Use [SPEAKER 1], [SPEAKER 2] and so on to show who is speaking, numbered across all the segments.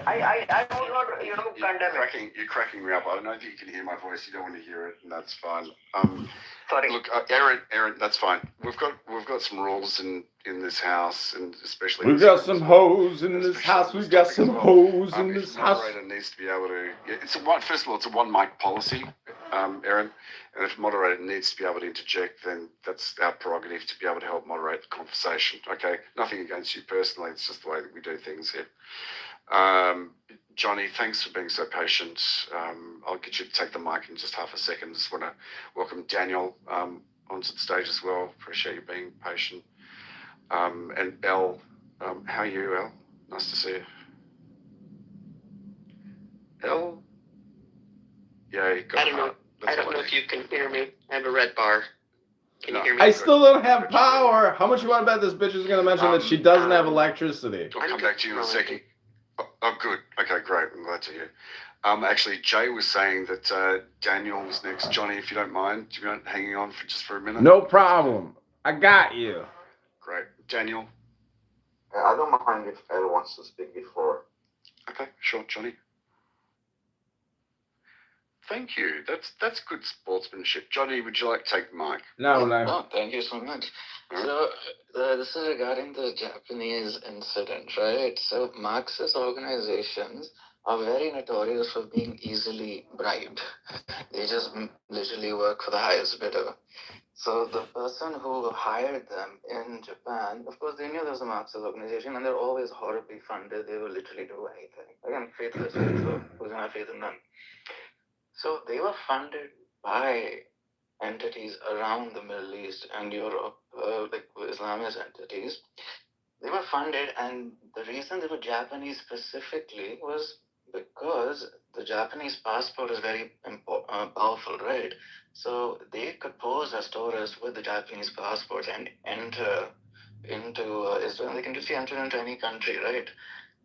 [SPEAKER 1] I would not, condemn it.
[SPEAKER 2] You're cracking me up. I don't know if you can hear my voice. You don't want to hear it, and that's fine.
[SPEAKER 1] Sorry.
[SPEAKER 2] Look, Aaron, that's fine. We've got some rules in this house, and especially
[SPEAKER 3] we've got some hoes in this house. We've got some hoes in this house.
[SPEAKER 2] Moderator needs to be able to. First of all, it's a one mic policy, Aaron, and if moderator needs to be able to interject, then that's our prerogative to be able to help moderate the conversation. Okay, nothing against you personally. It's just the way that we do things here. Johnny, thanks for being so patient. I'll get you to take the mic in just half a second. Just want to welcome Daniel onto the stage as well. Appreciate you being patient. And Elle, how are you, Elle? Nice to see you. Elle? Yeah, you got
[SPEAKER 4] I don't know if you can hear me. I have a red bar. Can you hear me?
[SPEAKER 3] I still don't have power. How much you want to bet this bitch is going to mention that she doesn't have electricity?
[SPEAKER 2] I'll come back to you in a second. Oh, good. Okay, great. I'm glad to hear. Actually, Jay was saying that Daniel was next. Johnny, if you don't mind, do you mind hanging on for a minute?
[SPEAKER 3] No problem. I got you.
[SPEAKER 2] Great. Daniel?
[SPEAKER 5] I don't mind if Elle wants to speak before.
[SPEAKER 2] Okay, sure, Johnny. Thank you. That's good sportsmanship. Johnny, would you like to take the mic?
[SPEAKER 3] No.
[SPEAKER 4] No, thank you so much. So, this is regarding the Japanese incident, right? So, Marxist organizations are very notorious for being easily bribed. They just literally work for the highest bidder. So, the person who hired them in Japan, of course, they knew there was a Marxist organization, and they're always horribly funded. They will literally do anything. Again, faithless, right? So, who's going to have faith in them? So, they were funded by entities around the Middle East and Europe, like Islamist entities. They were funded, and the reason they were Japanese specifically was because the Japanese passport is very powerful, right? So they could pose as tourists with the Japanese passports and enter into Israel. They can just enter into any country, right?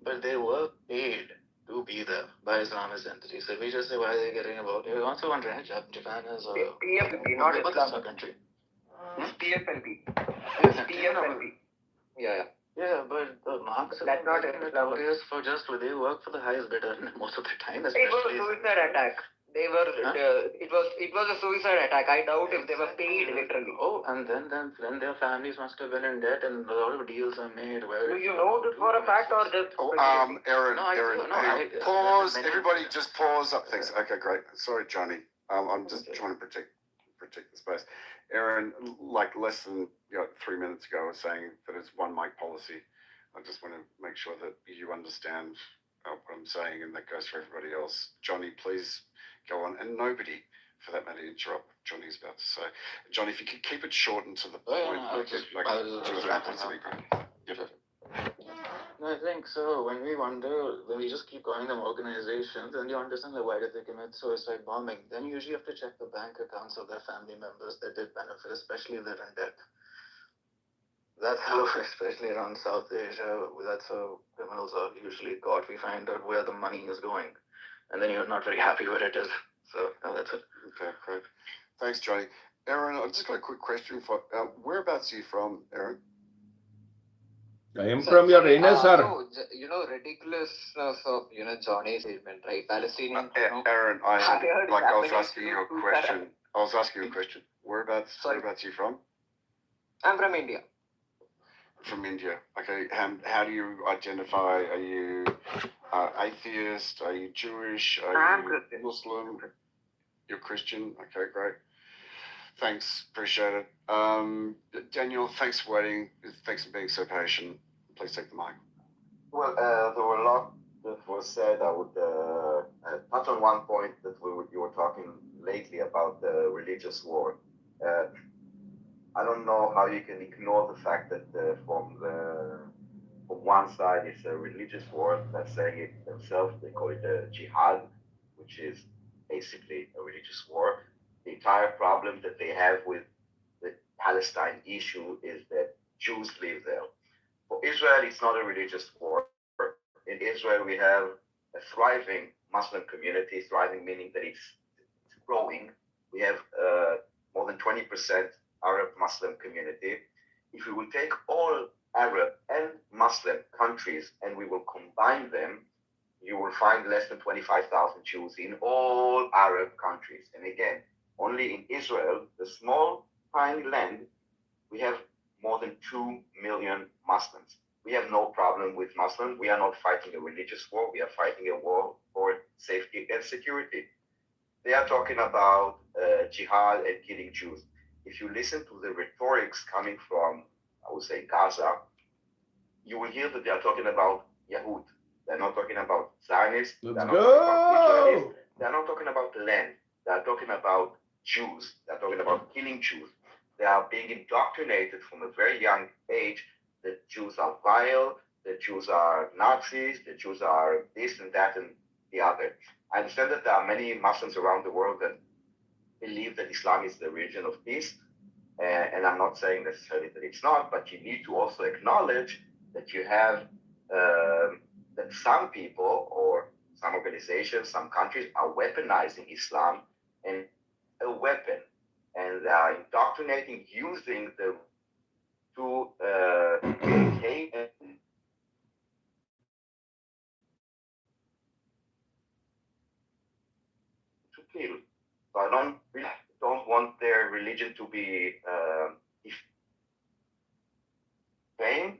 [SPEAKER 4] But they were paid to be there by Islamist entities. So we just say, why are they getting about? You're also wondering, Japan is
[SPEAKER 1] TFLP, not Islam
[SPEAKER 4] country.
[SPEAKER 1] TFLP.
[SPEAKER 4] TFLP. Yeah, but the Marxists
[SPEAKER 1] That's not
[SPEAKER 4] notorious for they work for the highest bidder most of the time.
[SPEAKER 1] It was a suicide attack. They were. It was a suicide attack. I doubt if they were paid literally.
[SPEAKER 4] Oh, and then their families must have been in debt, and a lot of deals are made. Where
[SPEAKER 1] do you know this for a fact or just?
[SPEAKER 2] Aaron,
[SPEAKER 4] Aaron,
[SPEAKER 2] pause. Everybody, just pause up. Thanks. Okay, great. Sorry, Johnny. I'm just trying to protect the space. Aaron, like less than 3 minutes ago, I was saying that it's one mic policy. I just want to make sure that you understand what I'm saying, and that goes for everybody else. Johnny, please go on, and nobody, for that matter, interrupt what Johnny's about to say. Johnny, if you could keep it short and to the point, like 2 or 3 points would be great. Yep.
[SPEAKER 4] No, I think so. When we just keep calling them organizations, then you understand why did they commit suicide bombing. Then you usually have to check the bank accounts of their family members that did benefit, especially if they're in debt. That's how, especially around South Asia, that's how criminals are usually caught. We find out where the money is going, and then you're not very happy where it is. So that's it.
[SPEAKER 2] Okay, great. Thanks, Johnny. Aaron, I've just got a quick question for. Whereabouts are you from, Aaron?
[SPEAKER 3] I am from your inner sir.
[SPEAKER 6] Ridiculousness of Johnny's statement, right? Palestinian.
[SPEAKER 2] Aaron, I was asking you a question. Whereabouts are you from?
[SPEAKER 1] I'm from India.
[SPEAKER 2] From India. Okay. How do you identify? Are you atheist? Are you Jewish?
[SPEAKER 1] I'm Christian.
[SPEAKER 2] Muslim? You're Christian? Okay, great. Thanks. Appreciate it. Daniel, thanks for waiting. Thanks for being so patient. Please take the mic.
[SPEAKER 5] Well, there were a lot that was said. I would touch on one point that you were talking lately about the religious war. I don't know how you can ignore the fact that from one side it's a religious war. They're saying it themselves. They call it a jihad, which is basically a religious war. The entire problem that they have with the Palestine issue is that Jews live there. For Israel, it's not a religious war. In Israel, we have a thriving Muslim community, thriving meaning that it's growing. We have more than 20% Arab Muslim community. If we will take all Arab and Muslim countries and we will combine them, you will find less than 25,000 Jews in all Arab countries. And again, only in Israel, the small, tiny land, we have more than 2 million Muslims. We have no problem with Muslims. We are not fighting a religious war. We are fighting a war for safety and security. They are talking about jihad and killing Jews. If you listen to the rhetorics coming from, I would say, Gaza, you will hear that they are talking about Yahud. They're not talking about Zionists.
[SPEAKER 3] Let's
[SPEAKER 5] They're not talking about Israelis.
[SPEAKER 3] go.
[SPEAKER 5] They're not talking about land. They're talking about Jews. They're talking about killing Jews. They are being indoctrinated from a very young age that Jews are vile, that Jews are Nazis, that Jews are this and that and the other. I understand that there are many Muslims around the world that believe that Islam is the religion of peace, and I'm not saying necessarily that it's not, but you need to also acknowledge that you have that some people or some organizations, some countries are weaponizing Islam and a weapon, and they are indoctrinating using the to hate and to kill. So I don't want their religion to be defamed.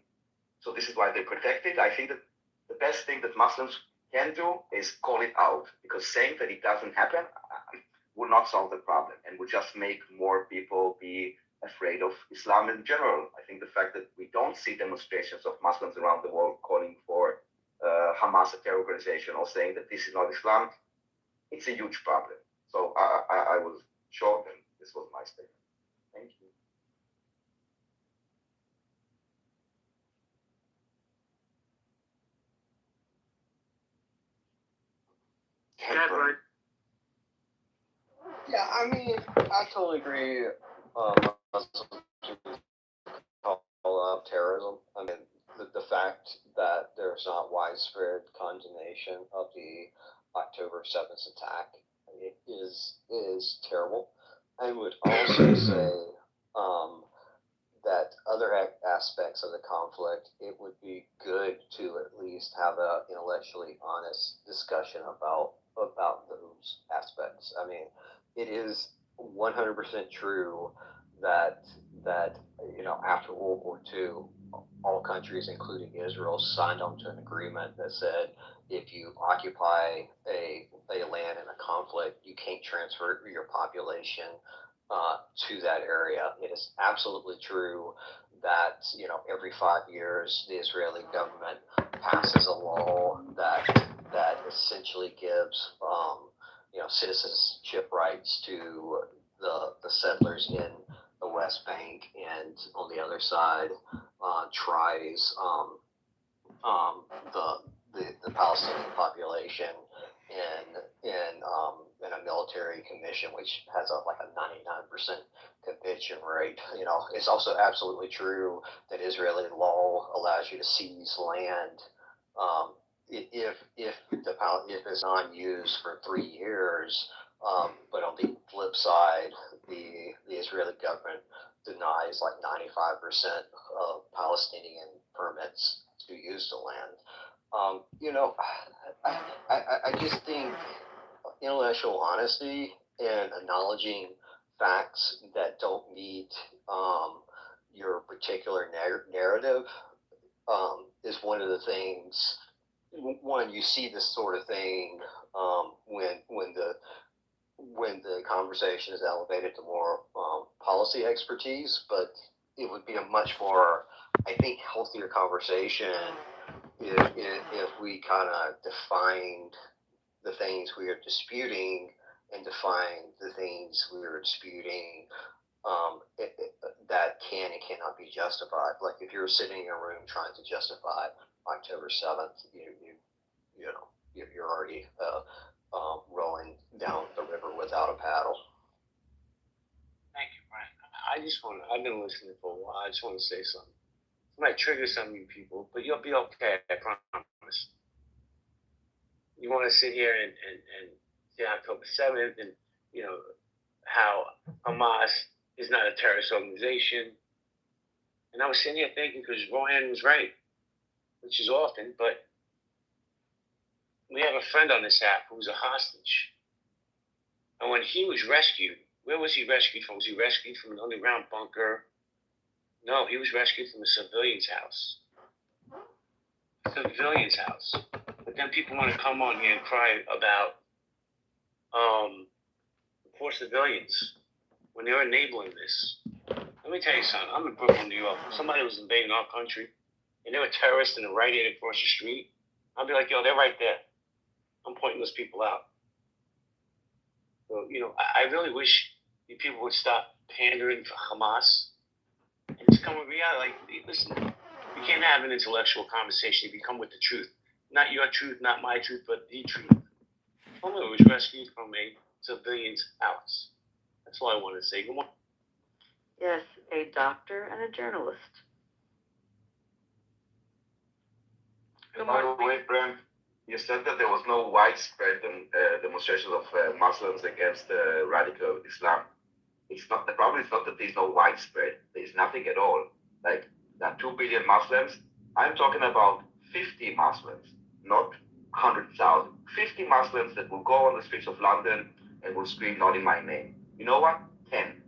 [SPEAKER 5] So this is why they protect it. I think that the best thing that Muslims can do is call it out, because saying that it doesn't happen will not solve the problem and will just make more people be afraid of Islam in general. I think the fact that we don't see demonstrations of Muslims around the world calling for Hamas a terror organization or saying that this is not Islam, it's a huge problem. So I was short, and this was my statement. Thank you.
[SPEAKER 7] Yeah, I mean, I totally agree. Muslims call out terrorism. I mean, the fact that there's not widespread condemnation of the October 7th attack is terrible. I would also say that other aspects of the conflict, it would be good to at least have a intellectually honest discussion about those aspects. I mean, it is 100% true that after World War II, all countries, including Israel, signed onto an agreement that said if you occupy a land in a conflict, you can't transfer your population to that area. It is absolutely true that every 5 years the Israeli government passes a law that essentially gives citizenship rights to the settlers in the West Bank, and on the other side tries the Palestinian population in a military commission, which has like a 99% conviction rate. It's also absolutely true that Israeli law allows you to seize land if it's not used for 3 years. But on the flip side, the Israeli government denies like 95% of Palestinian permits to use the land. I just think intellectual honesty and acknowledging facts that don't meet your particular narrative is one of the things. One, you see this sort of thing when the conversation is elevated to more policy expertise, but it would be a much more, I think, healthier conversation if we kind of defined the things we are disputing and define the things we are disputing that can and cannot be justified. Like if you're sitting in a room trying to justify October 7th, you're already rolling down the river without a paddle.
[SPEAKER 8] Thank you, Brian. I've been listening for a while. I just want to say something. It might trigger some of you people, but you'll be okay, I promise. You want to sit here and say October 7th and, how Hamas is not a terrorist organization. And I was sitting here thinking, because Rohan was right, which is often, but We have a friend on this app who's a hostage. And when he was rescued, where was he rescued from? Was he rescued from an underground bunker? No, he was rescued from a civilian's house. Civilian's house. But then people want to come on here and cry about poor civilians when they're enabling this. Let me tell you something. I'm in Brooklyn, New York. If somebody was invading our country and they were terrorists and they're right here across the street, I'd be like, yo, they're right there. I'm pointing those people out. So, I really wish you people would stop pandering for Hamas and just come with reality. Like, listen, you can't have an intellectual conversation if you come with the truth. Not your truth, not my truth, but the truth. Someone was rescued from a civilian's house. That's all I wanted to say. Good morning.
[SPEAKER 1] Yes, a doctor and a journalist.
[SPEAKER 5] By the way, Brent, you said that there was no widespread demonstrations of Muslims against radical Islam. It's not the problem. Is not that there's no widespread. There's nothing at all. Like there are 2 billion Muslims. I'm talking about 50 Muslims, not 100,000. 50 Muslims that will go on the streets of London and will scream, "Not in my name." You know what? 10.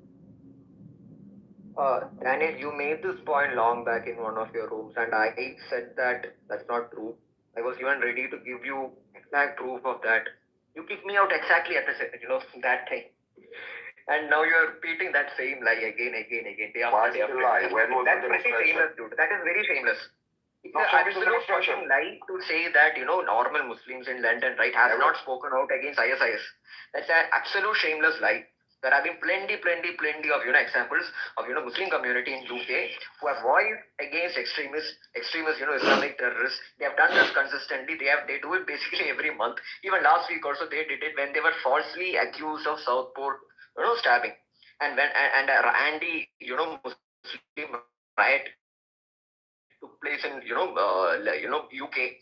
[SPEAKER 6] Daniel, you made this point long back in one of your rooms, and I said that that's not true. I was even ready to give you exact proof of that. You kicked me out exactly at that time. And now you're repeating that same lie again. Day
[SPEAKER 5] Why
[SPEAKER 6] after
[SPEAKER 5] is
[SPEAKER 6] day
[SPEAKER 5] it a lie? When was
[SPEAKER 6] That's
[SPEAKER 5] the
[SPEAKER 6] pretty
[SPEAKER 5] demonstration?
[SPEAKER 6] shameless, dude. That is very shameless. It's
[SPEAKER 5] No,
[SPEAKER 6] an
[SPEAKER 5] show me the
[SPEAKER 6] absolute
[SPEAKER 5] demonstration.
[SPEAKER 6] fucking lie to say that, normal Muslims in London, right, have not spoken out against ISIS. That's an absolute shameless lie. There have been plenty of, examples of, Muslim community in UK who have voiced against extremists, Islamic terrorists. They have done this consistently. They do it basically every month. Even last week also they did it when they were falsely accused of Southport, stabbing. And when Andy, Muslim riot took place in UK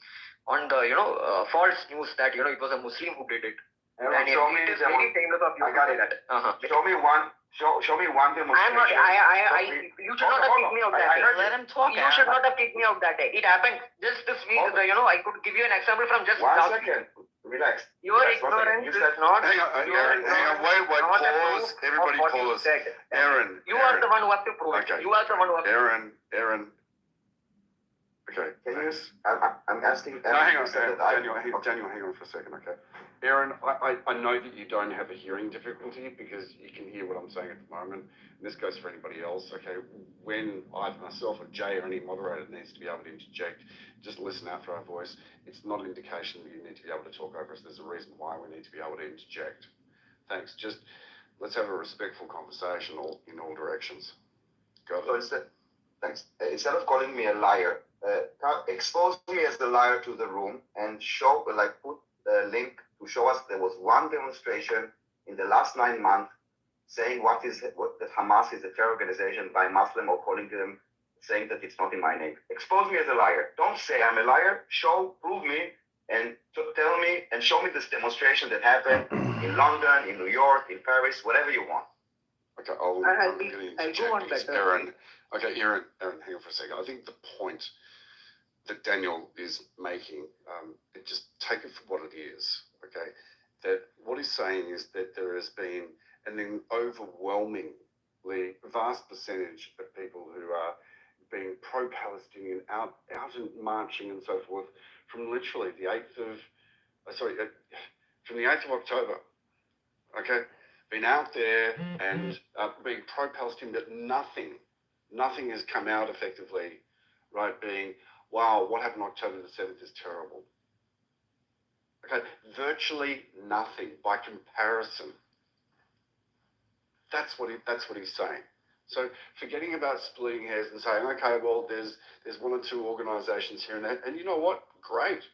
[SPEAKER 6] on the false news that it was a Muslim who did it.
[SPEAKER 5] Aaron,
[SPEAKER 6] And
[SPEAKER 5] show me
[SPEAKER 6] it is
[SPEAKER 5] the
[SPEAKER 6] very shameless of you
[SPEAKER 5] I
[SPEAKER 6] to
[SPEAKER 5] got
[SPEAKER 6] say
[SPEAKER 5] it.
[SPEAKER 6] that.
[SPEAKER 5] Show me one. Show me one demonstration.
[SPEAKER 6] I'm not. You should not have kicked me out that day.
[SPEAKER 1] Let him talk.
[SPEAKER 6] You should not have kicked me out that day. It happened just this week. I could give you an example from just
[SPEAKER 5] 1
[SPEAKER 6] last
[SPEAKER 5] second. Relax.
[SPEAKER 6] Your
[SPEAKER 5] Relax, 1 second.
[SPEAKER 6] ignorance
[SPEAKER 5] You
[SPEAKER 6] is
[SPEAKER 5] said
[SPEAKER 6] not.
[SPEAKER 2] Hang on,
[SPEAKER 6] your
[SPEAKER 2] Aaron,
[SPEAKER 6] ignorance
[SPEAKER 2] wait,
[SPEAKER 6] is not a
[SPEAKER 2] pause.
[SPEAKER 6] proof
[SPEAKER 2] Everybody
[SPEAKER 6] of what
[SPEAKER 2] pause.
[SPEAKER 6] you said.
[SPEAKER 2] Aaron,
[SPEAKER 6] You are the one who have to prove
[SPEAKER 2] Okay.
[SPEAKER 6] it. You are the one who have to prove it.
[SPEAKER 2] Aaron. Okay,
[SPEAKER 5] Can you?
[SPEAKER 2] thanks.
[SPEAKER 5] I'm asking.
[SPEAKER 2] No, hang on,
[SPEAKER 5] you said that I-
[SPEAKER 2] Daniel, hang on for a second, okay? Aaron, I know that you don't have a hearing difficulty because you can hear what I'm saying at the moment. And this goes for anybody else, okay? When either myself or Jay or any moderator needs to be able to interject, just listen out for our voice. It's not an indication that you need to be able to talk over us. There's a reason why we need to be able to interject. Thanks. Just let's have a respectful conversation in all directions. Got it?
[SPEAKER 5] So instead of calling me a liar, expose me as the liar to the room and put a link to show us there was one demonstration in the last 9 months saying that Hamas is a terror organization by Muslim or calling them, saying that it's not in my name. Expose me as a liar. Don't say I'm a liar. Prove me and tell me and show me this demonstration that happened in London, in New York, in Paris, whatever you want.
[SPEAKER 2] Okay,
[SPEAKER 6] I'll go on better.
[SPEAKER 2] Aaron, hang on for a second. I think the point that Daniel is making, just take it for what it is, okay? That what he's saying is that there has been an overwhelmingly vast percentage of people who are being pro-Palestinian, out and marching and so forth from literally the 8th of October, okay? Been out there and being pro-Palestinian, but nothing has come out effectively, right? Being, wow, what happened October the 7th is terrible. Okay, virtually nothing by comparison. That's what he's saying. So forgetting about splitting hairs and saying, okay, well, there's 1 or 2 organisations here and there, and you know what? Great.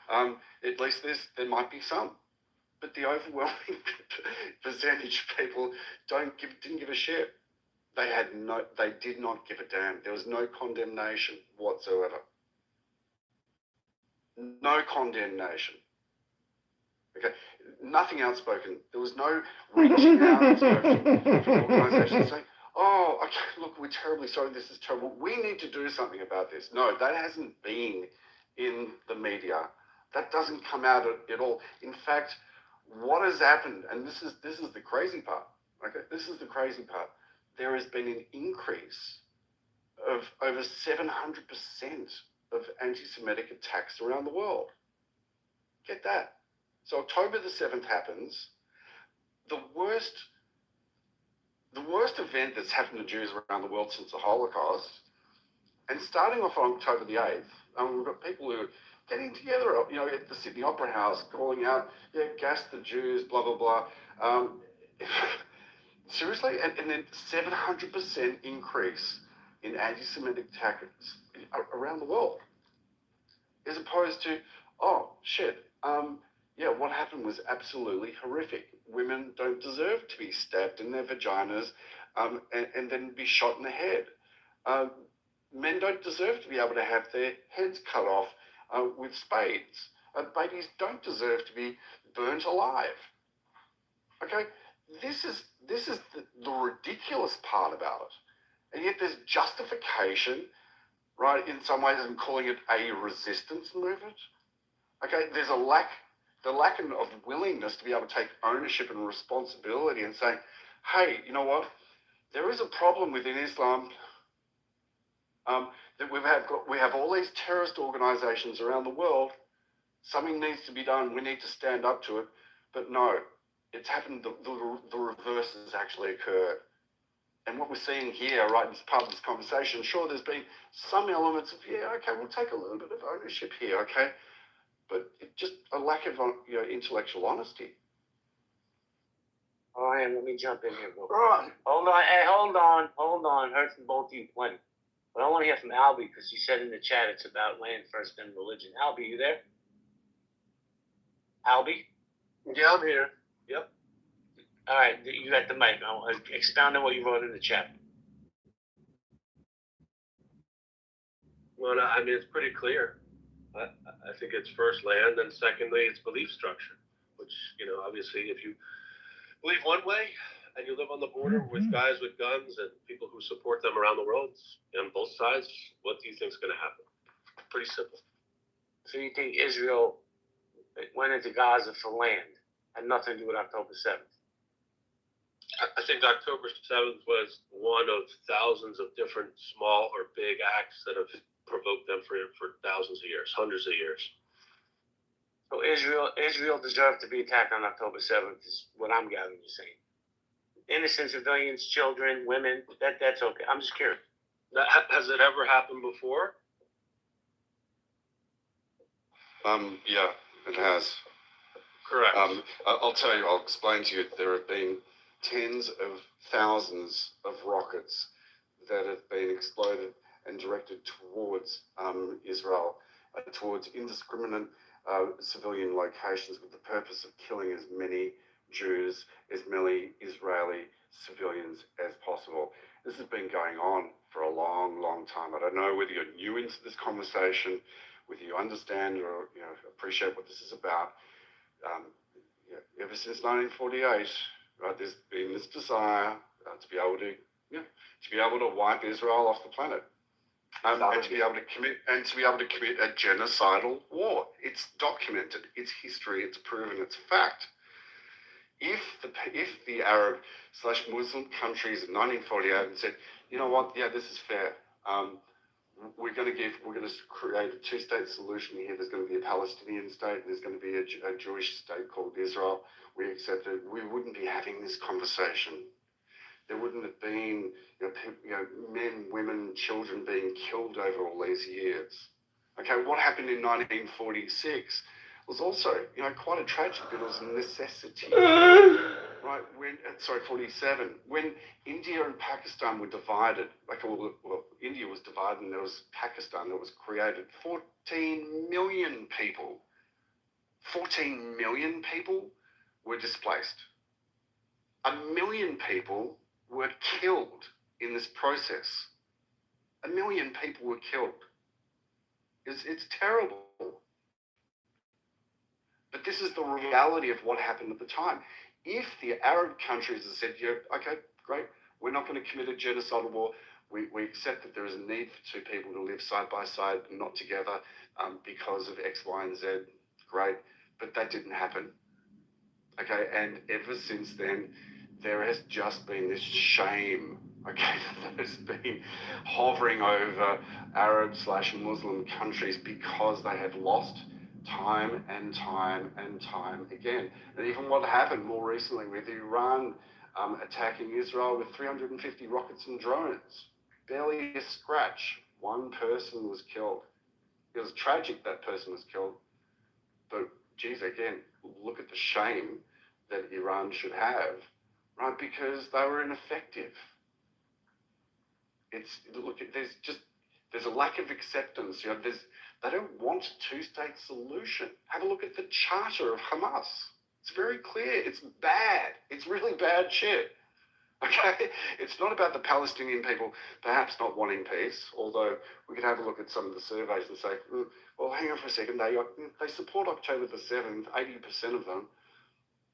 [SPEAKER 2] At least there might be some. But the overwhelming percentage of people didn't give a shit. They did not give a damn. There was no condemnation whatsoever. No condemnation. Okay, nothing outspoken. There was no reaching out from organisations saying, "Oh, okay, look, we're terribly sorry. This is terrible. We need to do something about this." No, that hasn't been in the media That doesn't come out at all. In fact, what has happened, and this is the crazy part, okay? This is the crazy part. There has been an increase of over 700% of anti-Semitic attacks around the world. Get that. So October the 7th happens. The worst event that's happened to Jews around the world since the Holocaust, and starting off on October the 8th, we've got people who are getting together, at the Sydney Opera House, calling out, gas the Jews, blah, blah, blah. Seriously? And then 700% increase in anti-Semitic attacks around the world. As opposed to, oh, shit, what happened was absolutely horrific. Women don't deserve to be stabbed in their vaginas and then be shot in the head. Men don't deserve to be able to have their heads cut off with spades. Babies don't deserve to be burnt alive. Okay, this is the ridiculous part about it, and yet there's justification, right? In some ways, I'm calling it a resistance movement. Okay, there's the lack of willingness to be able to take ownership and responsibility and say, hey, you know what? There is a problem within Islam. That we have all these terrorist organizations around the world. Something needs to be done. We need to stand up to it. But no, it's happened. The reverse has actually occurred. And what we're seeing here, right, as part of this conversation, sure, there's been some elements of, okay, we'll take a little bit of ownership here, okay? But just a lack of intellectual honesty.
[SPEAKER 8] All right, let me jump in here, bro. Hold on, hey, hold on. Heard from both of you plenty. But I want to hear from Albie, because he said in the chat it's about land first, then religion. Albie, you there? Albie?
[SPEAKER 9] Yeah, I'm here.
[SPEAKER 8] Yep. All right, you got the mic. I'll expound on what you wrote in the chat.
[SPEAKER 9] Well, I mean, it's pretty clear. I think it's first land, and secondly, it's belief structure, which, obviously, if you believe one way and you live on the border with guys with guns and people who support them around the world on both sides, what do you think is going to happen? Pretty simple.
[SPEAKER 8] So you think Israel went into Gaza for land, had nothing to do with October 7th?
[SPEAKER 9] I think October 7th was one of thousands of different small or big acts that have provoked them for thousands of years, hundreds of years.
[SPEAKER 8] So Israel deserved to be attacked on October 7th is what I'm gathering you saying. Innocent civilians, children, women, that's okay. I'm just curious.
[SPEAKER 9] Has it ever happened before?
[SPEAKER 2] Yeah, it has.
[SPEAKER 9] Correct.
[SPEAKER 2] I'll tell you, I'll explain to you, there have been tens of thousands of rockets that have been exploded and directed towards Israel, towards indiscriminate civilian locations with the purpose of killing as many Jews, as many Israeli civilians as possible. This has been going on for a long, long time. I don't know whether you're new into this conversation, whether you understand or appreciate what this is about. Ever since 1948, right, there's been this desire to be able to wipe Israel off the planet. And to be able to commit a genocidal war. It's documented, it's history, it's proven, it's fact. If the Arab / Muslim countries in 1948 had said, you know what, this is fair. We're going to create a two-state solution here. There's going to be a Palestinian state, and there's going to be a Jewish state called Israel. We accept it. We wouldn't be having this conversation. There wouldn't have been men, women, children being killed over all these years. Okay, what happened in 1946 was also quite a tragedy, but it was a necessity. Right, 47, when India and Pakistan were divided, India was divided and there was Pakistan that was created, 14 million people were displaced. 1 million people were killed in this process. 1 million people were killed. It's terrible. But this is the reality of what happened at the time. If the Arab countries had said, okay, great, we're not going to commit a genocidal war, we accept that there is a need for two people to live side by side and not together because of X, Y, and Z, great, but that didn't happen. Okay, and ever since then, there has just been this shame, okay, that has been hovering over Arab/Muslim countries because they have lost time and time and time again. And even what happened more recently with Iran attacking Israel with 350 rockets and drones, barely a scratch. One person was killed. It was tragic that person was killed, but geez, again, look at the shame that Iran should have, right? Because they were ineffective. There's a lack of acceptance. They don't want a two-state solution. Have a look at the charter of Hamas. It's very clear. It's bad. It's really bad shit. Okay? It's not about the Palestinian people perhaps not wanting peace, although we could have a look at some of the surveys and say, well, hang on for a second, they support October the 7th, 80% of them.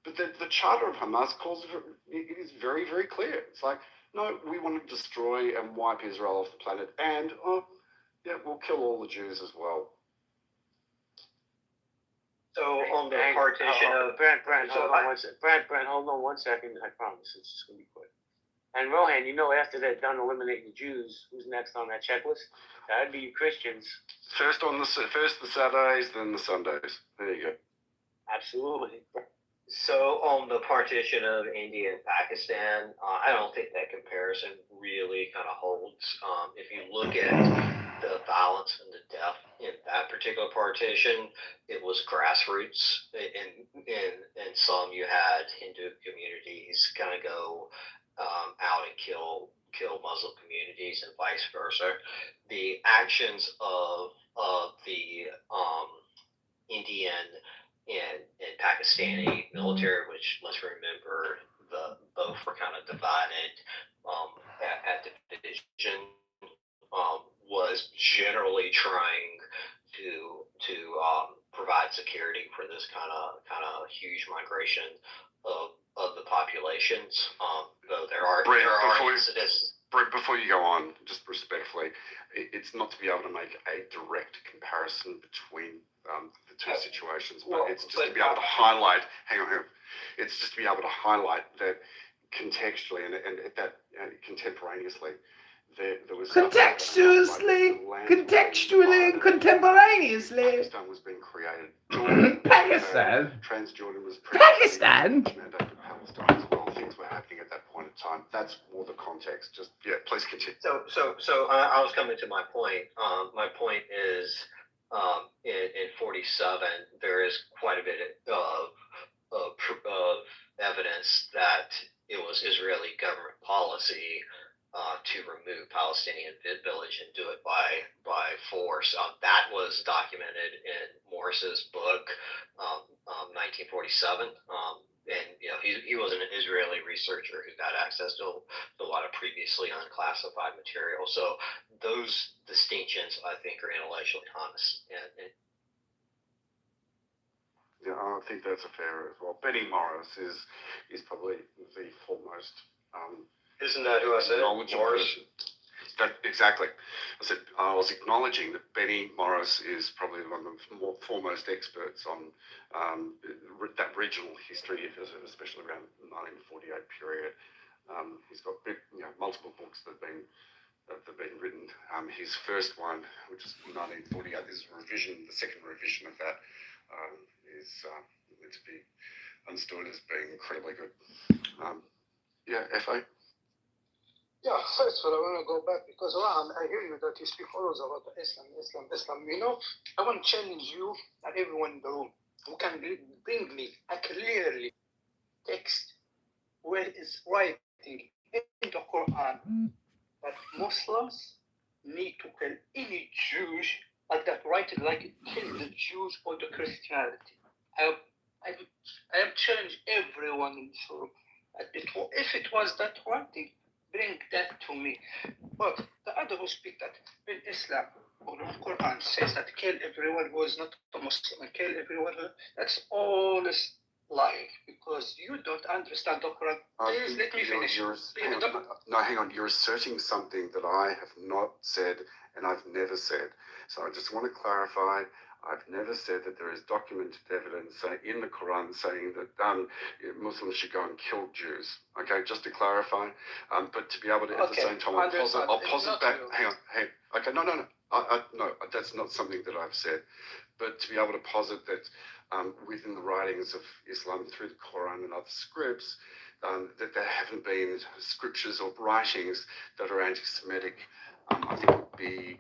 [SPEAKER 2] But the charter of Hamas it is very, very clear. It's like, no, we want to destroy and wipe Israel off the planet, and, we'll kill all the Jews as well.
[SPEAKER 6] So on the partition of
[SPEAKER 8] Brent, hold on one second. I promise it's just gonna be quick. And Rohan, after they're done eliminating the Jews, who's next on that checklist? That'd be Christians.
[SPEAKER 2] First the Saturdays, then the Sundays. There you go.
[SPEAKER 8] Absolutely.
[SPEAKER 6] So on the partition of India and Pakistan, I don't think that comparison really kind of holds. If you look at the violence and the death in that particular partition, it was grassroots. In some, you had Hindu communities kind of go out and kill Muslim communities and vice versa. The actions of the Indian and Pakistani military, which let's remember, both were kind of divided at division, was generally trying to provide security for this kind of huge migration of the populations. Though there are incidents.
[SPEAKER 2] Before you go on, just respectfully, it's not to be able to make a direct comparison between the two situations, but it's just to be able to highlight. Hang on. It's just to be able to highlight that contextually and that contemporaneously. There was
[SPEAKER 3] contextually, and contemporaneously.
[SPEAKER 2] Pakistan was being created.
[SPEAKER 3] Pakistan.
[SPEAKER 2] Transjordan was
[SPEAKER 3] Pakistan.
[SPEAKER 2] Palestine as well. Things were happening at that point in time. That's more the context. Just please continue.
[SPEAKER 6] So I was coming to my point. My point is, in 47, there is quite a bit of evidence that it was Israeli government policy to remove Palestinian village and do it by force. That was documented in Morris's book, 1947. And he was an Israeli researcher who got access to a lot of previously unclassified material. So those distinctions, I think, are intellectually honest.
[SPEAKER 2] Yeah, I think that's a fair as well. Benny Morris is probably the foremost.
[SPEAKER 6] Isn't that who I said? Morris.
[SPEAKER 2] Exactly. I was acknowledging that Benny Morris is probably one of the foremost experts on that regional history, especially around the 1948 period. He's got multiple books that have been written. His first one, which is 1948, is the second revision of that, is meant to be understood as being incredibly good. FA.
[SPEAKER 10] Yeah, first of all, I want to go back because Ram, I hear you that you speak always about Islam. I want to challenge you and everyone in the room who can bring me a clearly text where it's writing in the Quran that Muslims need to kill any Jews like that, write it like kill the Jews or the Christianity. I have challenged everyone in this room. If it was that writing, bring that to me. But the other who speak that in Islam or the Quran says that kill everyone who is not a Muslim and kill everyone
[SPEAKER 2] That's
[SPEAKER 10] all is lying because you don't understand the Quran. Please let me finish.
[SPEAKER 2] Hang on. You're asserting something that I have not said and I've never said. So I just want to clarify. I've never said that there is documented evidence in the Quran saying that Muslims should go and kill Jews. Okay, just to clarify. But to be able to, at the same time, I'll posit back. Hang on. Okay, no. No, that's not something that I've said. But to be able to posit that within the writings of Islam through the Quran and other scripts, that there haven't been scriptures or writings that are anti-Semitic, I think would be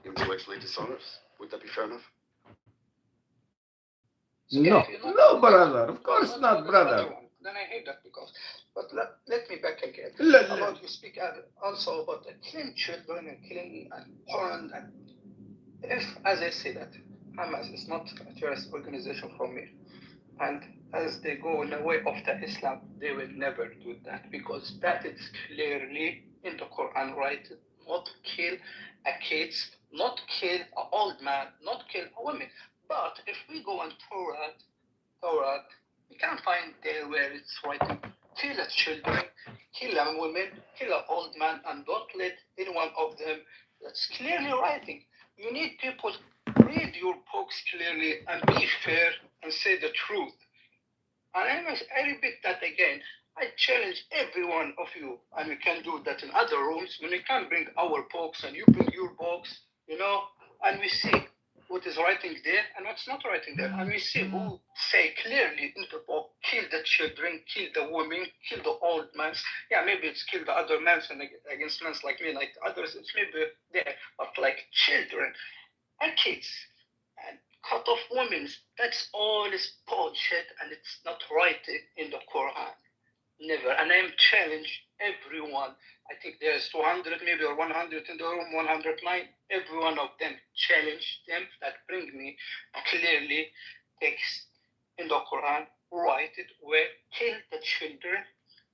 [SPEAKER 2] intellectually dishonest. Would that be fair enough?
[SPEAKER 3] No, brother. Of course not, brother.
[SPEAKER 10] Then I hate that because. But let me back again. About you speak also about the killing children and killing and porn. And if, as I say that, Hamas is not a terrorist organization for me, and as they go in the way of the Islam, they will never do that because that is clearly in the Quran, right? Not kill a kid, not kill an old man, not kill a woman. But if we go on Torah, we can find there where it's writing, kill a children, kill a woman, kill an old man, and don't let any one of them. That's clearly writing. You need people read your books clearly and be fair and say the truth. And I repeat that again. I challenge every one of you, and we can do that in other rooms when we can bring our books and you bring your books, and we see what is writing there and what's not writing there. And we see who say clearly in the book, kill the children, kill the women, kill the old men. Yeah, maybe it's kill the other men and against men like me, like others, it's maybe there. But like children and kids and cut off women, that's all is bullshit and it's not right in the Quran. Never. And I'm challenge everyone. I think there's 200 maybe or 100 in the room, 109. Every one of them challenge them that bring me clearly text in the Quran, write it where kill the children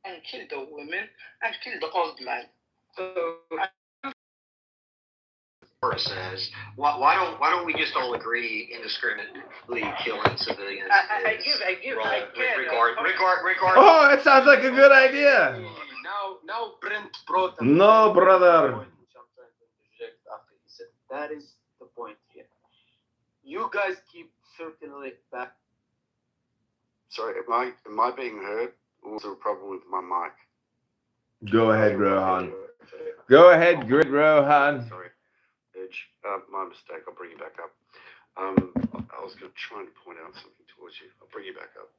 [SPEAKER 10] and kill the women and kill the old man. So
[SPEAKER 6] says, why don't we just all agree indiscriminately killing civilians?
[SPEAKER 10] I give.
[SPEAKER 6] Regard.
[SPEAKER 3] Oh, it sounds like a good idea.
[SPEAKER 11] Now Brent brought
[SPEAKER 3] No, brother.
[SPEAKER 11] point which I'm trying to interject after he said that is the point here. You guys keep circling it back.
[SPEAKER 2] Sorry, am I being heard? Or is there a problem with my mic?
[SPEAKER 3] Go ahead, Rohan. Go ahead, Grid Rohan.
[SPEAKER 2] Sorry, Edge. My mistake. I'll bring you back up. I was going to try and point out something towards you. I'll bring you back up.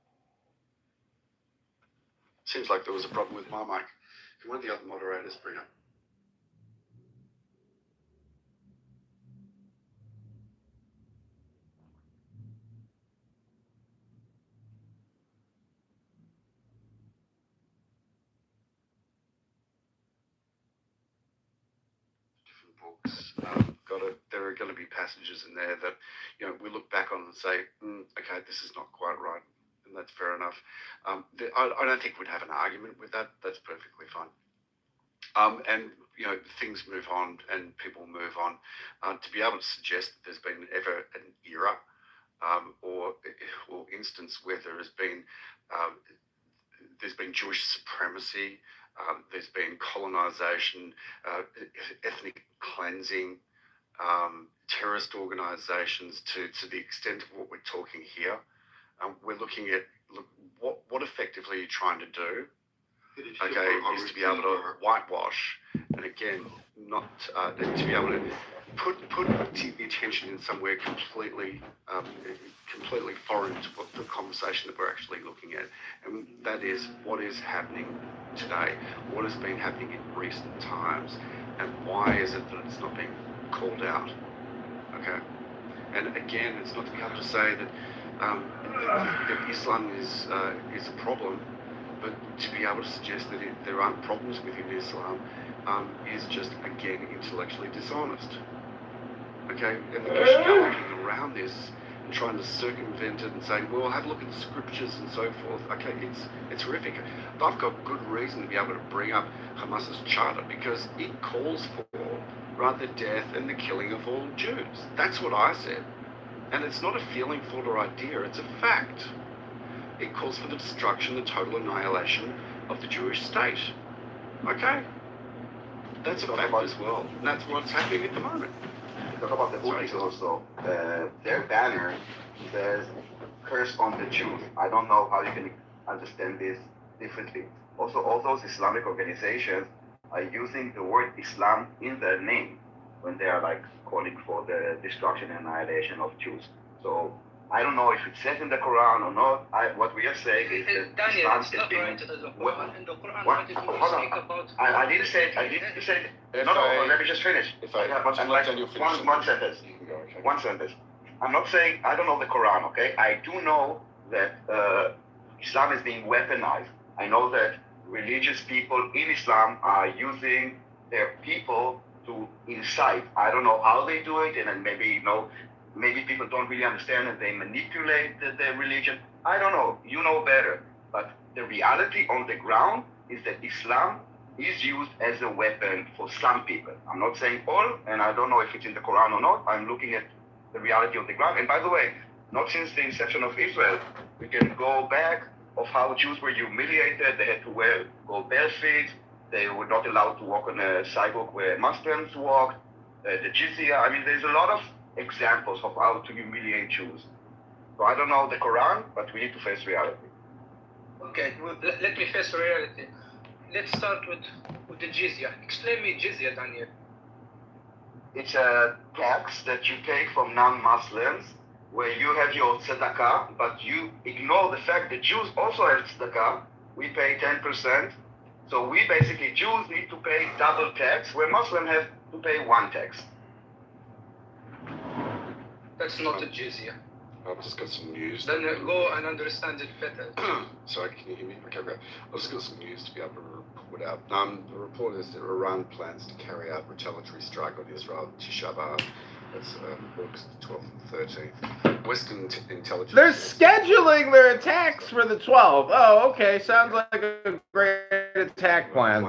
[SPEAKER 2] Seems like there was a problem with my mic. Can one of the other moderators bring up? Different books. There are going to be passages in there that we look back on and say, okay, this is not quite right. And that's fair enough. I don't think we'd have an argument with that. That's perfectly fine. And things move on and people move on. To be able to suggest that there's been ever an era or instance where there's been Jewish supremacy, there's been colonization, ethnic cleansing, terrorist organizations to the extent of what we're talking here. We're looking at what effectively you're trying to do, okay, is to be able to whitewash, and again, not to be able to put the attention in somewhere completely foreign to what the conversation that we're actually looking at, and that is what is happening today, what has been happening in recent times, and why is it that it's not being called out, okay? And again, it's not to be able to say that Islam is a problem, but to be able to suggest that there aren't problems within Islam is just, again, intellectually dishonest. Okay, and the looking around this and trying to circumvent it and saying, well, have a look at the scriptures and so forth. Okay, it's horrific. I've got good reason to be able to bring up Hamas's charter because it calls for rather death and the killing of all Jews. That's what I said. And it's not a feeling, thought, or idea, it's a fact. It calls for the destruction, the total annihilation of the Jewish state. Okay? That's a fact as well. And that's what's happening at the moment.
[SPEAKER 5] talk about the Houthis also. Their banner says "Curse on the Jews." I don't know how you can understand this differently. Also, all those Islamic organizations are using the word Islam in their name when they are like calling for the destruction and annihilation of Jews. So I don't know if it says in the Quran or not. What we are saying is that
[SPEAKER 10] Daniel,
[SPEAKER 5] Islam
[SPEAKER 10] it's
[SPEAKER 5] is
[SPEAKER 10] not
[SPEAKER 5] being.
[SPEAKER 10] right in the Quran. In the Quran,
[SPEAKER 5] What?
[SPEAKER 10] what did you
[SPEAKER 5] Hold
[SPEAKER 10] speak
[SPEAKER 5] on.
[SPEAKER 10] about?
[SPEAKER 5] I didn't say it. I didn't say it. No, let me just finish.
[SPEAKER 2] Let Daniel finish.
[SPEAKER 5] One sentence.
[SPEAKER 2] You can go, okay.
[SPEAKER 5] One sentence. I'm not saying I don't know the Quran, okay? I do know that Islam is being weaponized. I know that religious people in Islam are using their people to incite. I don't know how they do it, and then maybe maybe people don't really understand and they manipulate the religion. I don't know. You know better. But the reality on the ground is that Islam is used as a weapon for some people. I'm not saying all, and I don't know if it's in the Quran or not. I'm looking at the reality of the ground. And by the way, not since the inception of Israel, we can go back of how Jews were humiliated. They had to go barefoot. They were not allowed to walk on a sidewalk where Muslims walked. The jizya. I mean, there's a lot of examples of how to humiliate Jews. So I don't know the Quran, but we need to face reality.
[SPEAKER 10] Okay, let me face reality. Let's start with the jizya. Explain me jizya, Daniel.
[SPEAKER 5] It's a tax that you take from non-Muslims, where you have your tzedakah, but you ignore the fact that Jews also have tzedakah. We pay 10%. So we basically, Jews need to pay double tax, where Muslims have to pay one tax.
[SPEAKER 10] That's not a jizya.
[SPEAKER 2] I've just got some news.
[SPEAKER 10] Then go and understand it better.
[SPEAKER 2] Sorry, can you hear me? Okay, great. I've just got some news to be able to report out. The report is that Iran plans to carry out retaliatory strike on Israel Tisha B'Av. That's August 12th and 13th. Western intelligence.
[SPEAKER 3] They're scheduling their attacks for the 12th. Oh, okay. Sounds like a great attack plan.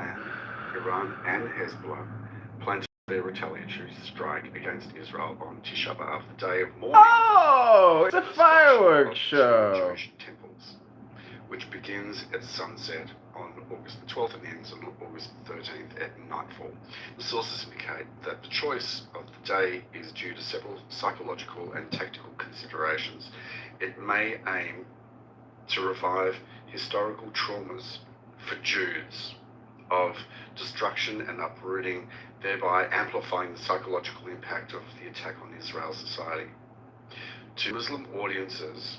[SPEAKER 2] Iran and Hezbollah plan to do a retaliatory strike against Israel on Tisha B'Av, the day of mourning.
[SPEAKER 3] Oh, it's a fireworks show.
[SPEAKER 2] Jewish temples, which begins at sunset on August the 12th and ends on August the 13th at nightfall. The sources indicate that the choice of the day is due to several psychological and tactical considerations. It may aim to revive historical traumas for Jews of destruction and uprooting, thereby amplifying the psychological impact of the attack on Israel society. To Muslim audiences,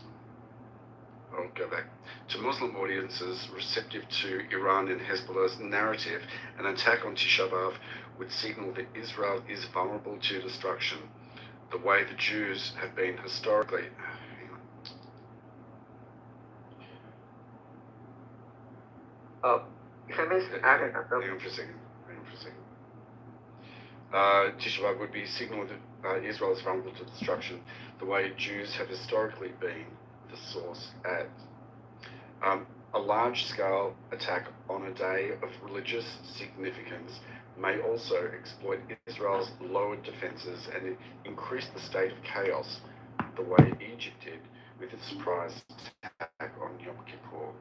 [SPEAKER 2] I'll go back. To Muslim audiences receptive to Iran and Hezbollah's narrative, an attack on Tisha B'Av would signal that Israel is vulnerable to destruction, the way the Jews have been historically.
[SPEAKER 6] If I may add another.
[SPEAKER 2] Hang on for a second. Tisha B'Av would be signal that Israel is vulnerable to destruction, the way Jews have historically been the source at. A large-scale attack on a day of religious significance may also exploit Israel's lowered defences and increase the state of chaos, the way Egypt did with its surprise attack on Yom Kippur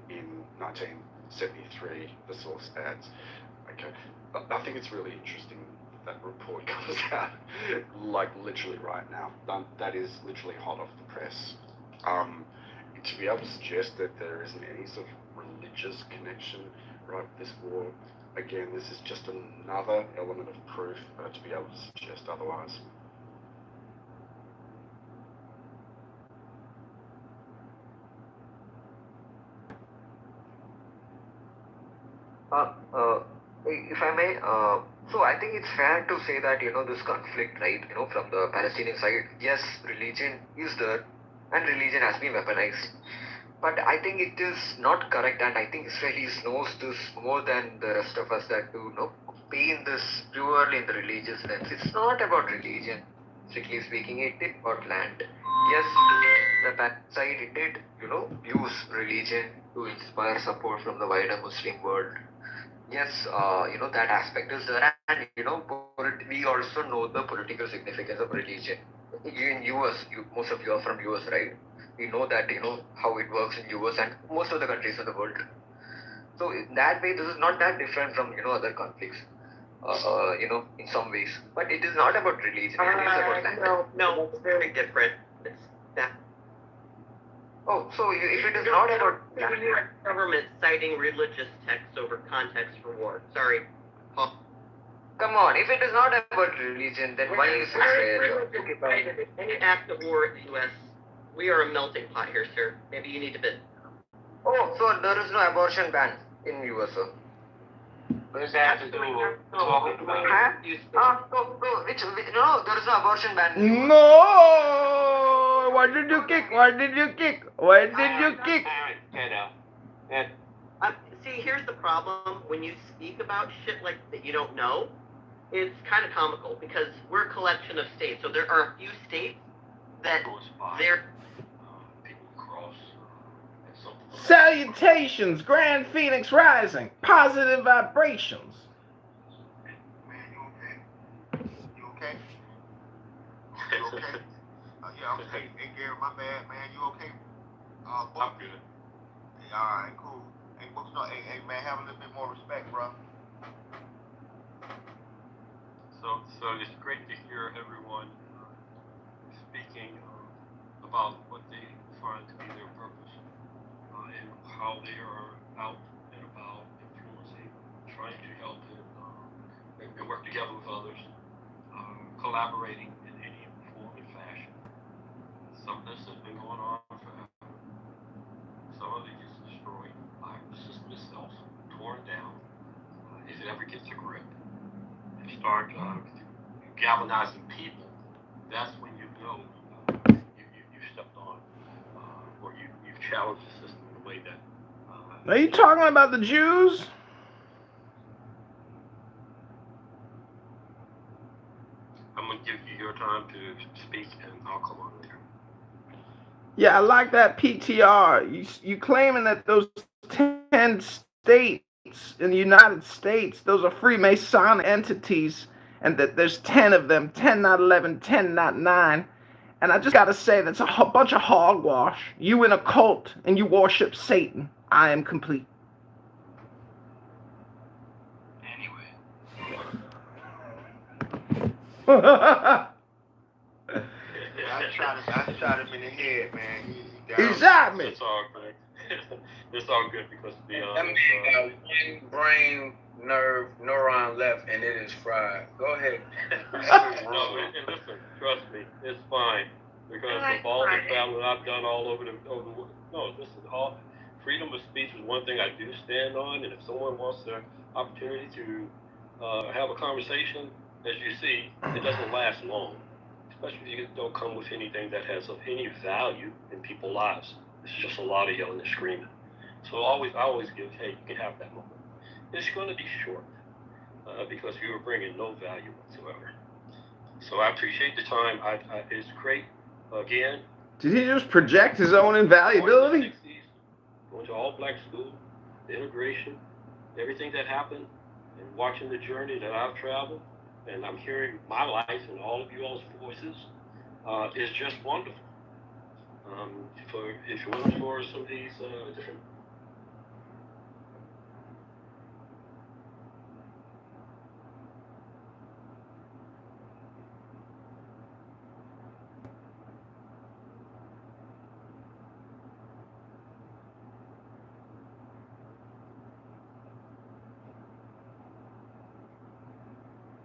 [SPEAKER 2] in 1973, the source adds. Okay, I think it's really interesting that report comes out like literally right now. That is literally hot off the press. To be able to suggest that there isn't any sort of religious connection, right, with this war, again, this is just another element of proof to be able to suggest otherwise.
[SPEAKER 6] If I may, so I think it's fair to say that, this conflict, right, from the Palestinian side, yes, religion is there and religion has been weaponized. But I think it is not correct, and I think Israelis knows this more than the rest of us that do paint this purely in the religious sense. It's not about religion, strictly speaking. It is about land. Yes, the side it did, use religion to inspire support from the wider Muslim world. Yes, that aspect is there, and we also know the political significance of religion. In US, most of you are from US, right? We know that how it works in US and most of the countries in the world. So in that way, this is not that different from other conflicts. in some ways. But it is not about religion. It is about language.
[SPEAKER 12] No, it's very different. It's that.
[SPEAKER 6] Oh, so if it is not about
[SPEAKER 12] Government citing religious texts over context for war. Sorry. Huh.
[SPEAKER 6] come on, if it is not about religion, then why is it
[SPEAKER 12] Any act of war in the U.S., we are a melting pot here, sir. Maybe you need to bid.
[SPEAKER 6] Oh, so there is no abortion ban in US.
[SPEAKER 8] What does that have to do with talking about?
[SPEAKER 6] No, there is no abortion ban. in US.
[SPEAKER 3] No! Why did you kick? Why did you kick? Why did you kick?
[SPEAKER 12] See, here's the problem. When you speak about shit like that you don't know, it's kind of comical because we're a collection of states. So there are a few states that they're.
[SPEAKER 9] People cross.
[SPEAKER 3] Salutations, Grand Phoenix Rising, positive vibrations.
[SPEAKER 13] Man, you okay? You okay? You okay? Yeah, I'm okay. Hey, Gary, my bad, man. You okay?
[SPEAKER 9] I'm good.
[SPEAKER 13] Hey, all right, cool. Hey, Books, no, hey, man, have a little bit more respect, bro.
[SPEAKER 9] So it's great to hear everyone speaking about what they find to be their purpose and how they are out and about influencing, trying to help and work together with others, collaborating in any form and fashion. Some of this has been going on forever. Some of it is destroyed by the system itself, torn down. If it ever gets a grip and start galvanizing people, that's when you know you've stepped on or you've challenged the system in a way that.
[SPEAKER 3] Are you talking about the Jews?
[SPEAKER 9] I'm going to give you your time to speak and I'll come on later.
[SPEAKER 3] Yeah, I like that PTR. You claiming that those 10 states in the United States, those are Freemasonic entities, and that there's 10 of them, 10 not 11, 10 not 9. And I just gotta say, that's a bunch of hogwash. You in a cult and you worship Satan. I am complete.
[SPEAKER 13] I shot him in the head, man.
[SPEAKER 3] He shot me.
[SPEAKER 9] It's all good. It's all good because to be honest.
[SPEAKER 14] That man got one brain nerve neuron left and it is fried. Go ahead.
[SPEAKER 9] No, and listen, trust me, it's fine. Because of all the traveling I've done all over the world. No, listen, freedom of speech is one thing I do stand on, and if someone wants the opportunity to have a conversation, as you see, it doesn't last long. Especially if you don't come with anything that has of any value in people's lives. It's just a lot of yelling and screaming. So I always give, hey, you can have that moment. It's going to be short because you are bringing no value whatsoever. So I appreciate the time. It's great. Again.
[SPEAKER 3] Did he just project his own invaluability?
[SPEAKER 9] Going to all black school, the integration, everything that happened, and watching the journey that I've traveled, and I'm hearing my life and all of you all's voices, is just wonderful. If you want to explore some of these different.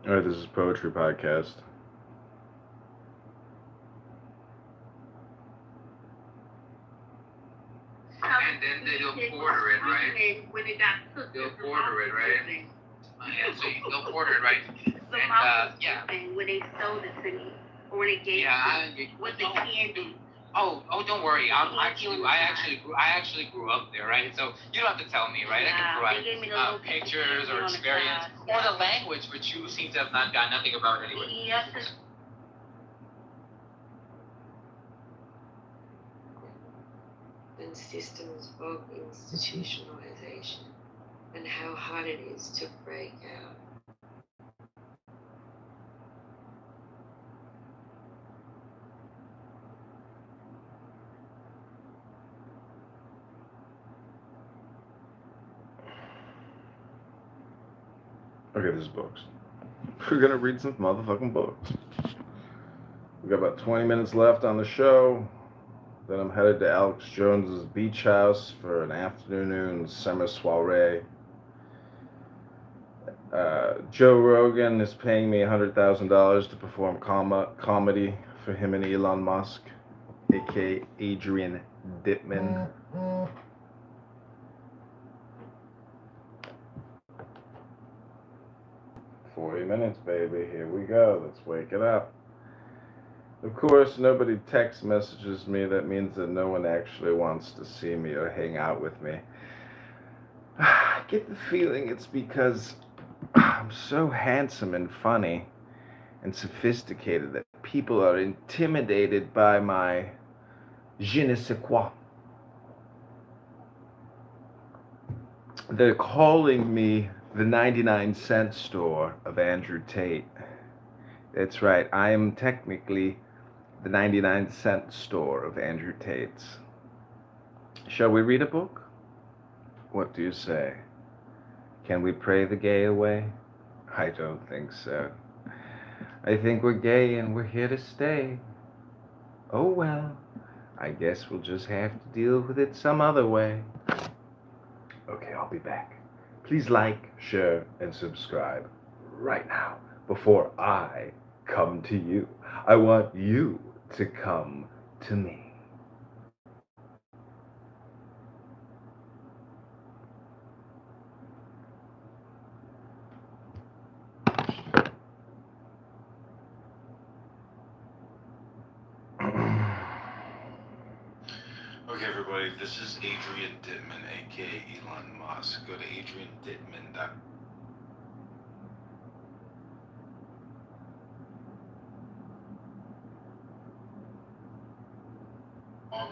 [SPEAKER 3] All right, this is Poetry Podcast.
[SPEAKER 14] And then they'll border it, right?
[SPEAKER 15] When it got took,
[SPEAKER 14] They'll border it, right? Yeah, so they'll border it, right?
[SPEAKER 15] The
[SPEAKER 14] And yeah.
[SPEAKER 15] When they sold it to me, or when they gave it, with the candy.
[SPEAKER 14] Oh, don't worry. I actually grew up there, right? So you don't have to tell me, right? I can provide pictures or experience or the language, which you seem to have not got nothing about anyway.
[SPEAKER 15] Yes.
[SPEAKER 16] And systems of institutionalization and how hard it is to break out.
[SPEAKER 3] Okay, this is books. We're gonna read some motherfucking books. We got about 20 minutes left on the show. Then I'm headed to Alex Jones's beach house for an afternoon summer soiree. Joe Rogan is paying me $100,000 to perform comedy for him and Elon Musk, aka Adrian Dittman. 40 minutes, baby. Here we go. Let's wake it up. Of course, nobody text messages me. That means that no one actually wants to see me or hang out with me. I get the feeling it's because I'm so handsome and funny and sophisticated that people are intimidated by my je ne sais quoi. They're calling me the 99-cent store of Andrew Tate. That's right, I am technically the 99-cent store of Andrew Tate's. Shall we read a book? What do you say? Can we pray the gay away? I don't think so. I think we're gay and we're here to stay. Oh well, I guess we'll just have to deal with it some other way. Okay, I'll be back. Please like, share, and subscribe right now before I come to you. I want you to come to me.
[SPEAKER 17] Okay, everybody, this is Adrian Dittman, aka Elon Musk. Go to adriandittman.com.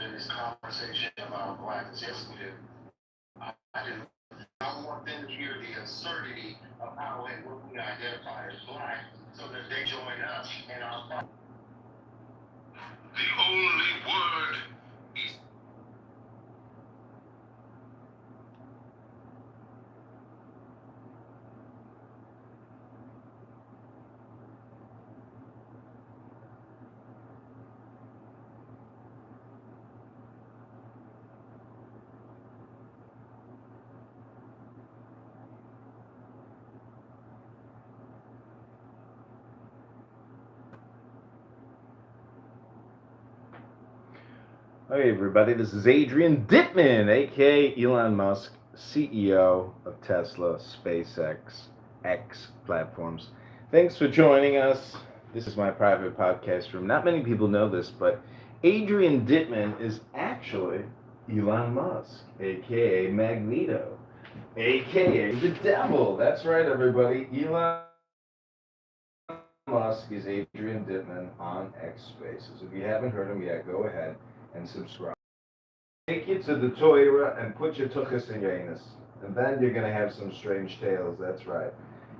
[SPEAKER 17] In this conversation about blackness, yes, we did. I didn't. I want them to hear the absurdity of how and what we identify as black, so that they join us in our fight. The only word is.
[SPEAKER 3] Hey everybody, this is Adrian Dittman, aka Elon Musk, CEO of Tesla, SpaceX, X platforms. Thanks for joining us. This is my private podcast room. Not many people know this, but Adrian Dittman is actually Elon Musk, aka Magneto, aka the devil. That's right, everybody. Elon Musk is Adrian Dittman on X Spaces. If you haven't heard him yet, go ahead and subscribe. Take you to the Toira and put your tuchus in your anus. And then you're going to have some strange tales, that's right.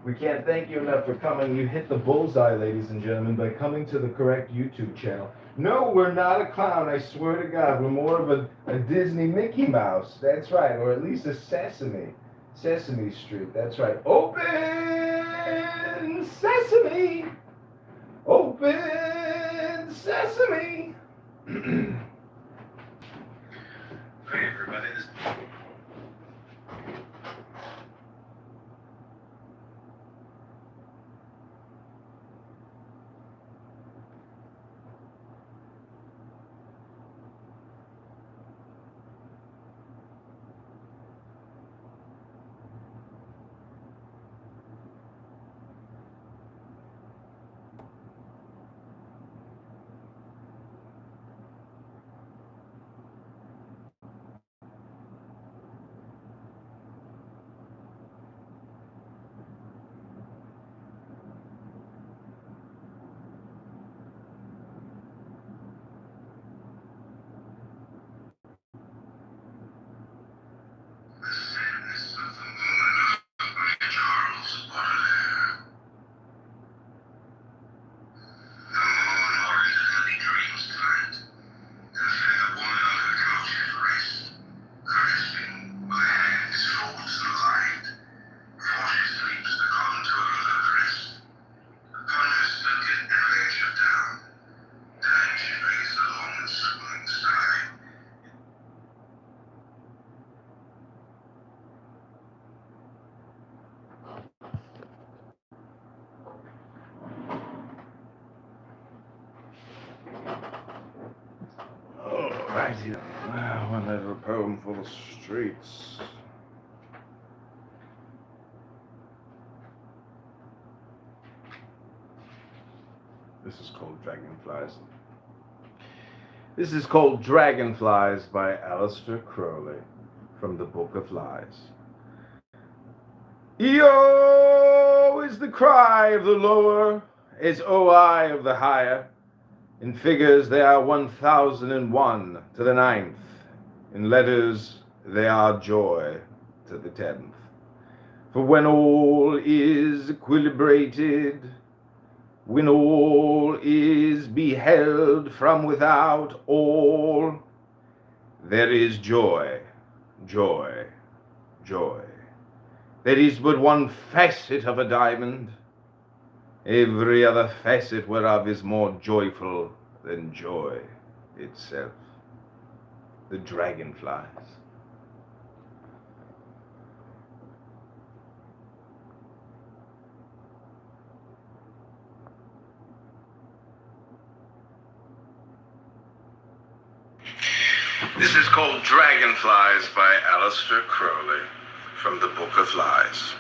[SPEAKER 3] We can't thank you enough for coming. You hit the bullseye, ladies and gentlemen, by coming to the correct YouTube channel. No, we're not a clown, I swear to God. We're more of a Disney Mickey Mouse, that's right. Or at least a Sesame Street, that's right. Open Sesame! Open Sesame!
[SPEAKER 17] Hey, everybody, this.
[SPEAKER 3] righty. One little poem for the streets. This is called Dragonflies. This is called Dragonflies by Aleister Crowley from the Book of Lies. Yo is the cry of the lower, is OI of the higher. In figures they are 1001 to the 9th. In letters they are joy to the 10th. For when all is equilibrated, when all is beheld from without all, there is joy, joy, joy. There is but one facet of a diamond, every other facet whereof is more joyful than joy itself. The dragonflies. This is called Dragonflies by Aleister Crowley from the Book of Lies.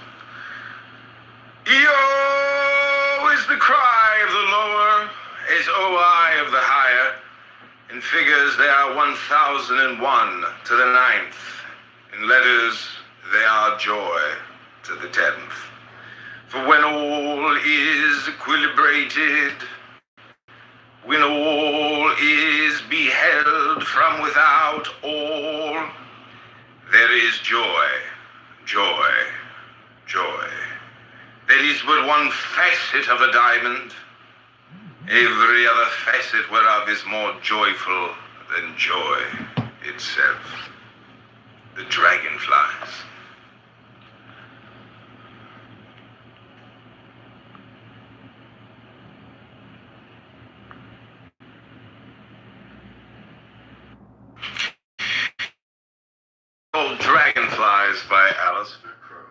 [SPEAKER 3] Yo is the cry of the lower, is OI of the higher. In figures they are 1001 to the 9th. In letters they are joy to the 10th. For when all is equilibrated, when all is beheld from without all, there is joy, joy, joy. There is but one facet of a diamond, every other facet whereof is more joyful than joy itself. The dragonflies. Called Dragonflies by Aleister Crowley.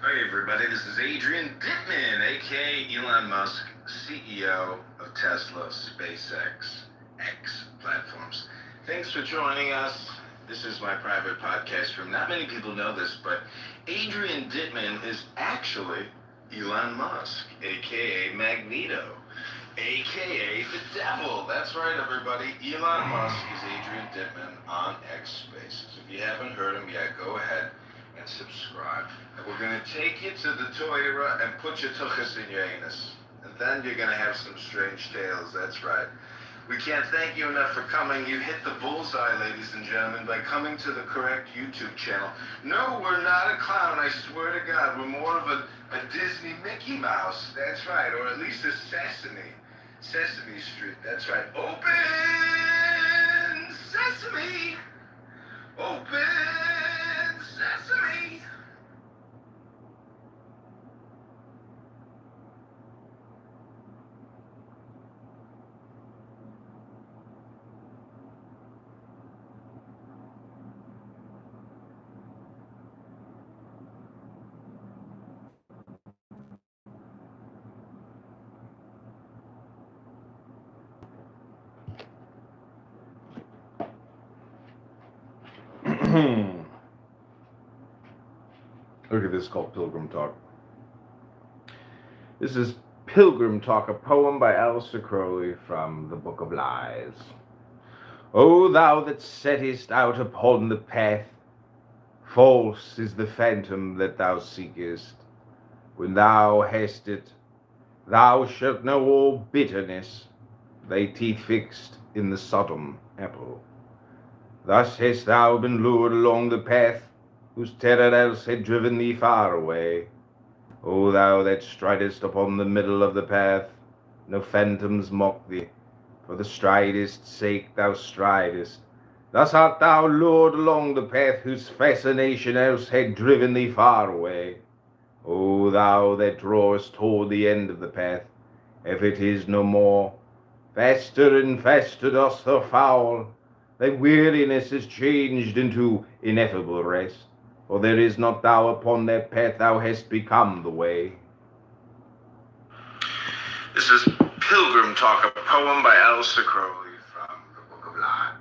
[SPEAKER 18] Hey everybody, this is Adrian Dittman, aka Elon Musk, CEO of Tesla, SpaceX, X platforms. Thanks for joining us. This is my private podcast room. Not many people know this, but Adrian Dittman is actually Elon Musk, aka Magneto, aka the devil. That's right, everybody. Elon Musk is Adrian Dittman on X Spaces. If you haven't heard him yet, go ahead and subscribe. And we're going to take you to the Torah and put your tuchus in your anus. And then you're going to have some strange tales. That's right. We can't thank you enough for coming. You hit the bullseye, ladies and gentlemen, by coming to the correct YouTube channel. No, we're not a clown, I swear to God. We're more of a Disney Mickey Mouse. That's right. Or at least a Sesame Street. That's right. Open Sesame! Open Sesame!
[SPEAKER 3] Look at this called Pilgrim Talk. This is Pilgrim Talk, a poem by Aleister Crowley from the Book of Lies. O thou that settest out upon the path, false is the phantom that thou seekest. When thou hast it, thou shalt know all bitterness, thy teeth fixed in the Sodom apple. Thus hast thou been lured along the path, whose terror else had driven thee far away. O thou that stridest upon the middle of the path, no phantoms mock thee, for the stridest sake thou stridest. Thus art thou lured along the path whose fascination else had driven thee far away. O thou that drawest toward the end of the path, if it is no more, faster and faster dost thou foul. Thy weariness is changed into ineffable rest, for there is not thou upon that path, thou hast become the way.
[SPEAKER 18] This is Pilgrim Talk, a poem by Aleister Crowley from the Book of Lies.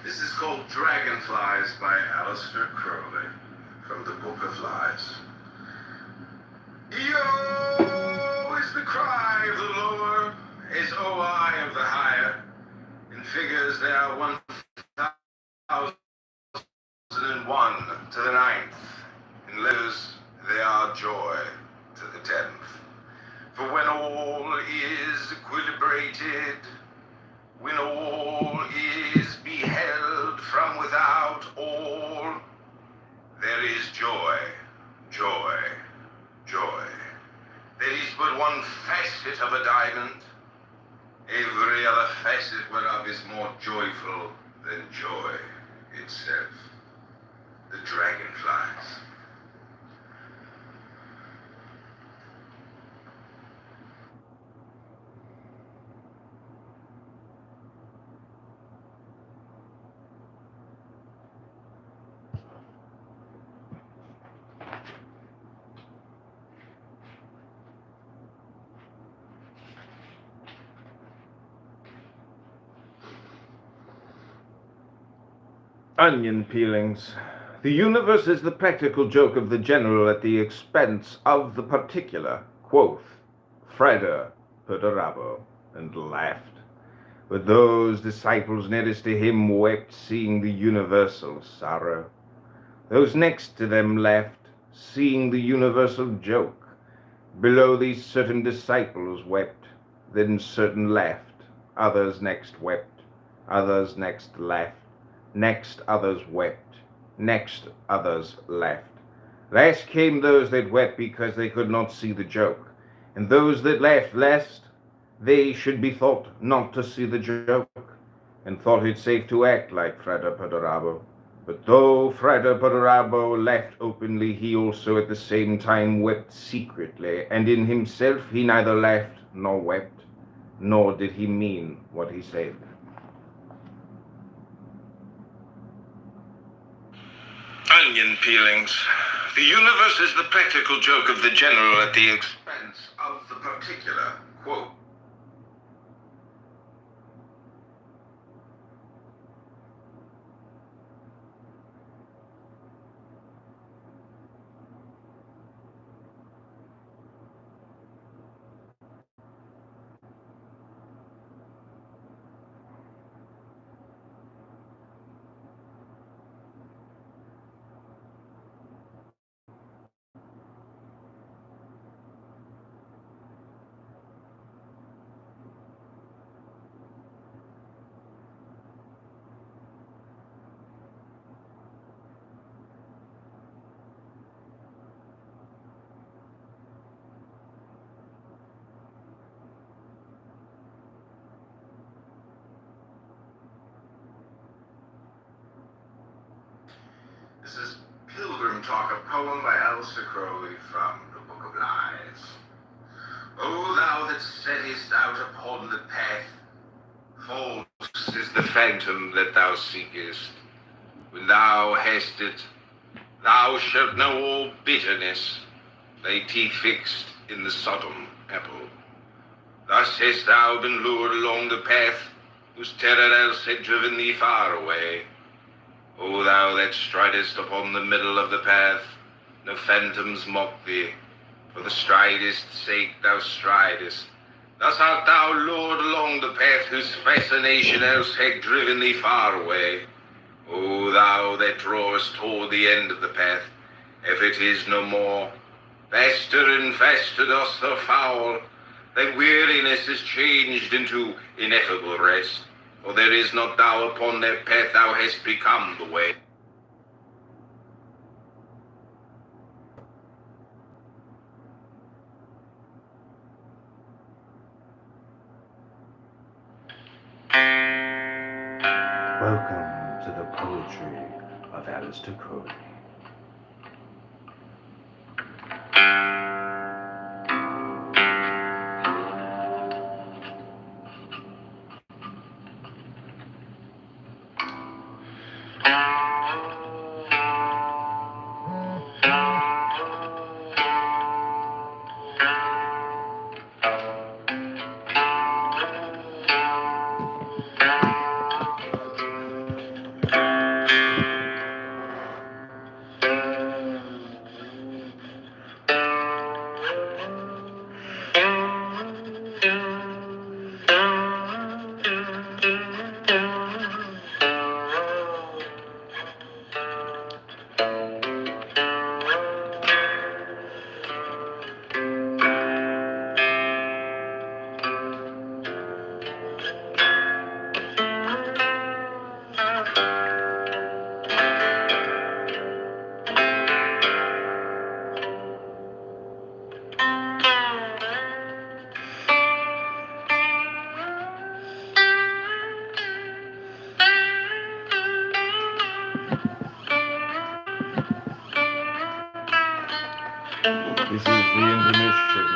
[SPEAKER 18] This is called Dragonflies by Aleister Crowley from the Book of Lies. Yo is the cry of the lower, is OI of the higher. In figures there are 1,001 to the 9th. In letters they are joy to the 10th. For when all is equilibrated, when all is beheld from without all, there is joy, joy, joy. There is but one facet of a diamond. Every other facet whereof is more joyful than joy itself. The dragonflies.
[SPEAKER 3] Onion peelings. The universe is the practical joke of the general at the expense of the particular, quoth Freda Perdurabo, and laughed. But those disciples nearest to him wept, seeing the universal sorrow. Those next to them laughed, seeing the universal joke. Below these certain disciples wept, then certain laughed, others next wept, others next laughed. Next others wept, next others laughed. Last came those that wept because they could not see the joke, and those that laughed lest they should be thought not to see the joke, and thought it safe to act like Freda Perdurabo. But though Freda Perdurabo laughed openly, he also at the same time wept secretly, and in himself he neither laughed nor wept, nor did he mean what he said.
[SPEAKER 18] Onion peelings. The universe is the practical joke of the general at the expense of the particular, quote. This is Pilgrim Talk, a poem by Aleister Crowley from the Book of Lies. O thou that settest out upon the path, false is the phantom that thou seekest. When thou hast it, Thou shalt know all bitterness, thy teeth fixed in the Sodom apple. Thus hast thou been lured along the path, whose terror else had driven thee far away. O thou that stridest upon the middle of the path, no phantoms mock thee, for the stridest sake thou stridest. Thus art thou lured along the path whose fascination else had driven thee far away. O thou that drawest toward the end of the path, if it is no more, faster and faster dost thou foul, thy weariness is changed into ineffable rest, for there is not thou upon that path, thou hast become the way.
[SPEAKER 3] Welcome to the poetry of Alistair Crowley. This is the intermission.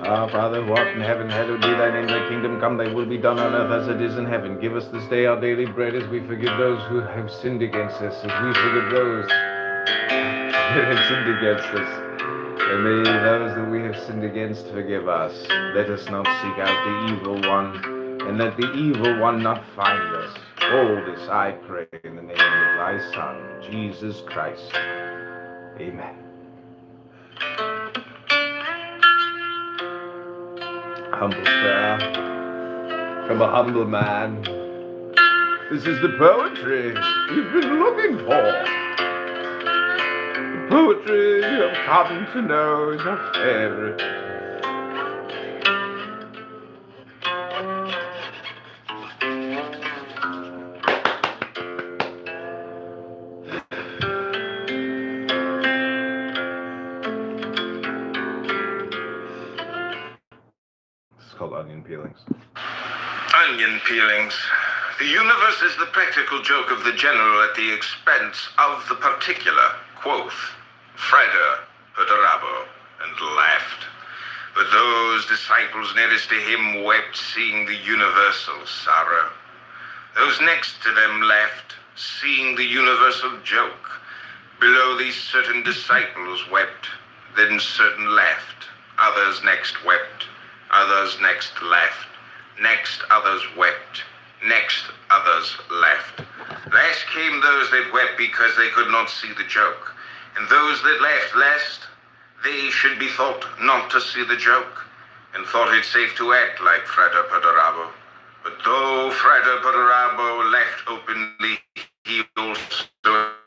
[SPEAKER 3] Our Father, who art in heaven, hallowed be thy name. Thy kingdom come, thy will be done on earth as it is in heaven. Give us this day our daily bread, as we forgive those who have sinned against us, as we forgive those who have sinned against us. And may those that we have sinned against forgive us. Let us not seek out the evil one, and let the evil one not find us. All this I pray in the name of thy Son, Jesus Christ. Amen. Humble prayer from a humble man. This is the poetry you've been looking for. The poetry you have come to know is your favorite. It's called onion peelings.
[SPEAKER 18] Onion peelings. The universe is the practical joke of the general at the expense of the particular. Quoth Freda Perturabo, and laughed. But those disciples nearest to him wept, seeing the universal sorrow. Those next to them laughed, seeing the universal joke. Below these certain disciples wept, then certain laughed. Others next wept, others next laughed. Next others wept, next others laughed. Last came those that wept because they could not see the joke. And those that laughed last, they should be thought not to see the joke, and thought it safe to act like Freda Perturabo. But though Freda Perturabo laughed openly, he also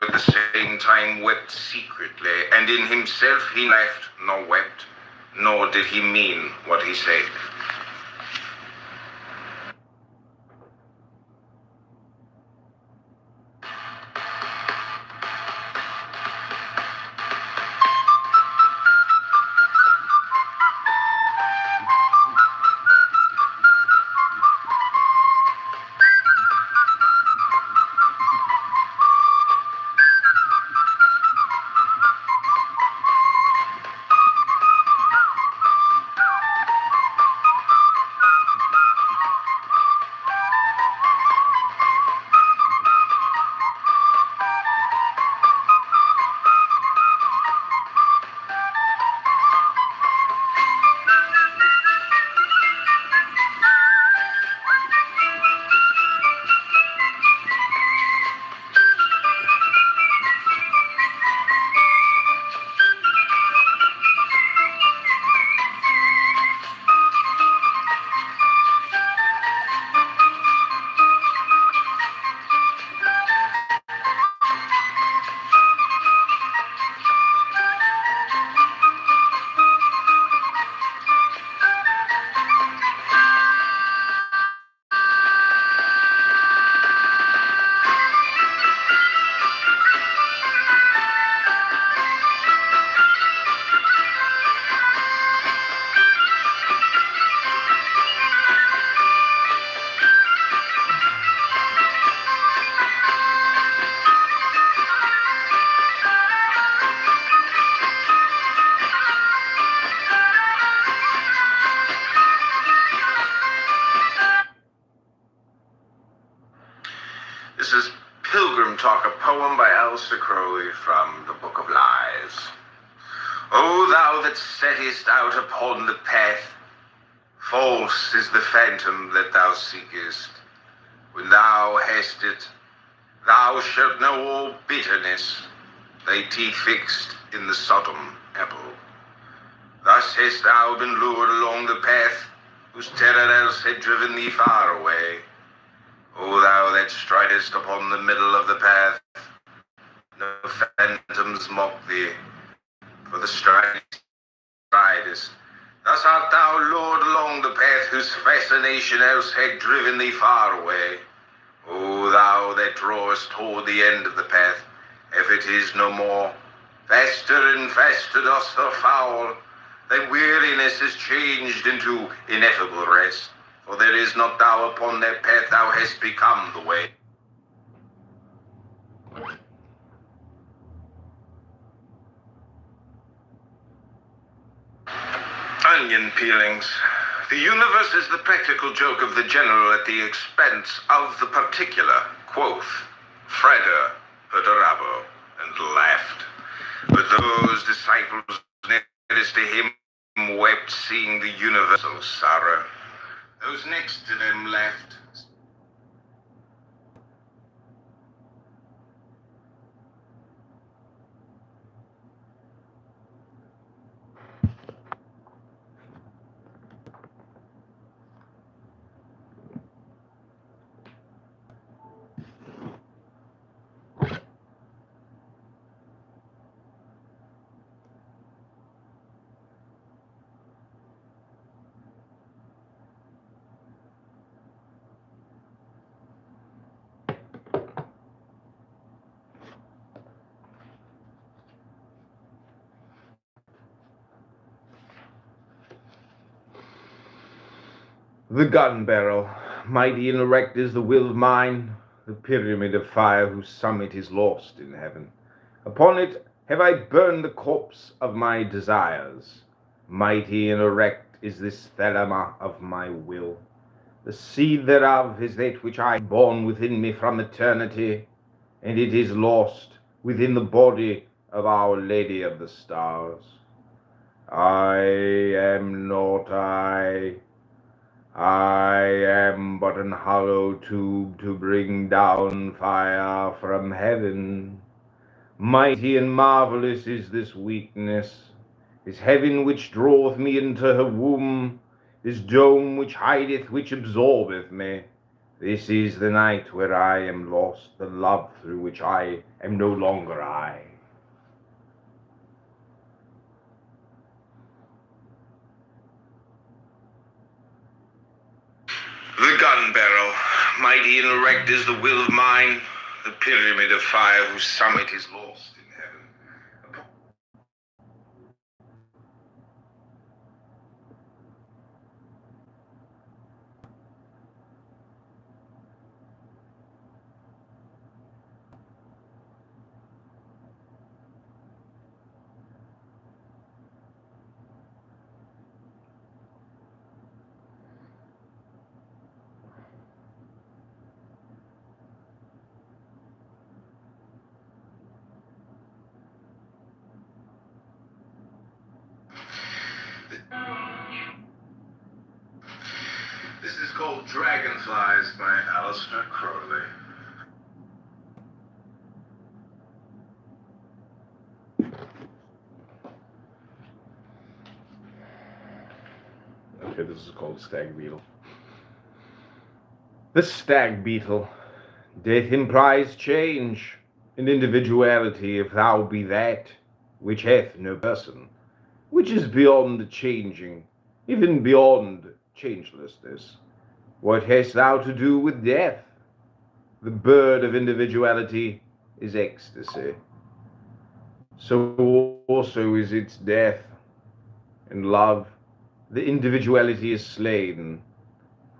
[SPEAKER 18] at the same time wept secretly, and in himself he laughed nor wept, nor did he mean what he said. This is Pilgrim Talk, a poem by Aleister Crowley from the Book of Lies. O thou that settest out upon the path, false is the phantom that thou seekest. When thou hast it, thou shalt know all bitterness, thy teeth fixed in the Sodom apple. Thus hast thou been lured along the path, whose terror else had driven thee far away. O thou that stridest upon the middle of the path, no phantoms mock thee, for the stridest. Thus art thou lured along the path, whose fascination else had driven thee far away. O thou that drawest toward the end of the path, if it is no more, faster and faster dost thou foul, thy weariness is changed into ineffable rest. For there is not thou upon that path, thou hast become the way. onion peelings. The universe is the practical joke of the general at the expense of the particular, quoth Freder Perdurabo, and laughed. But those disciples nearest to him wept, seeing the universal sorrow. Those next to them laughed.
[SPEAKER 3] The gun barrel, mighty and erect is the will of mine, the pyramid of fire whose summit is lost in heaven. Upon it have I burned the corpse of my desires. Mighty and erect is this thelema of my will. The seed thereof is that which I born within me from eternity, and it is lost within the body of Our Lady of the Stars. I am not I am but an hollow tube to bring down fire from heaven. Mighty and marvelous is this weakness, this heaven which draweth me into her womb, this dome which hideth, which absorbeth me. This is the night where I am lost, the love through which I am no longer I.
[SPEAKER 18] The gun barrel, mighty and erect is the will of mine, the pyramid of fire whose summit is lost in heaven. This is called Dragonflies by Alistair Crowley.
[SPEAKER 3] Okay, this is called Stag Beetle. The stag beetle. Death implies change, and individuality, if thou be that which hath no person, which is beyond the changing, even beyond changelessness. What hast thou to do with death? The bird of individuality is ecstasy. So also is its death. In love, the individuality is slain.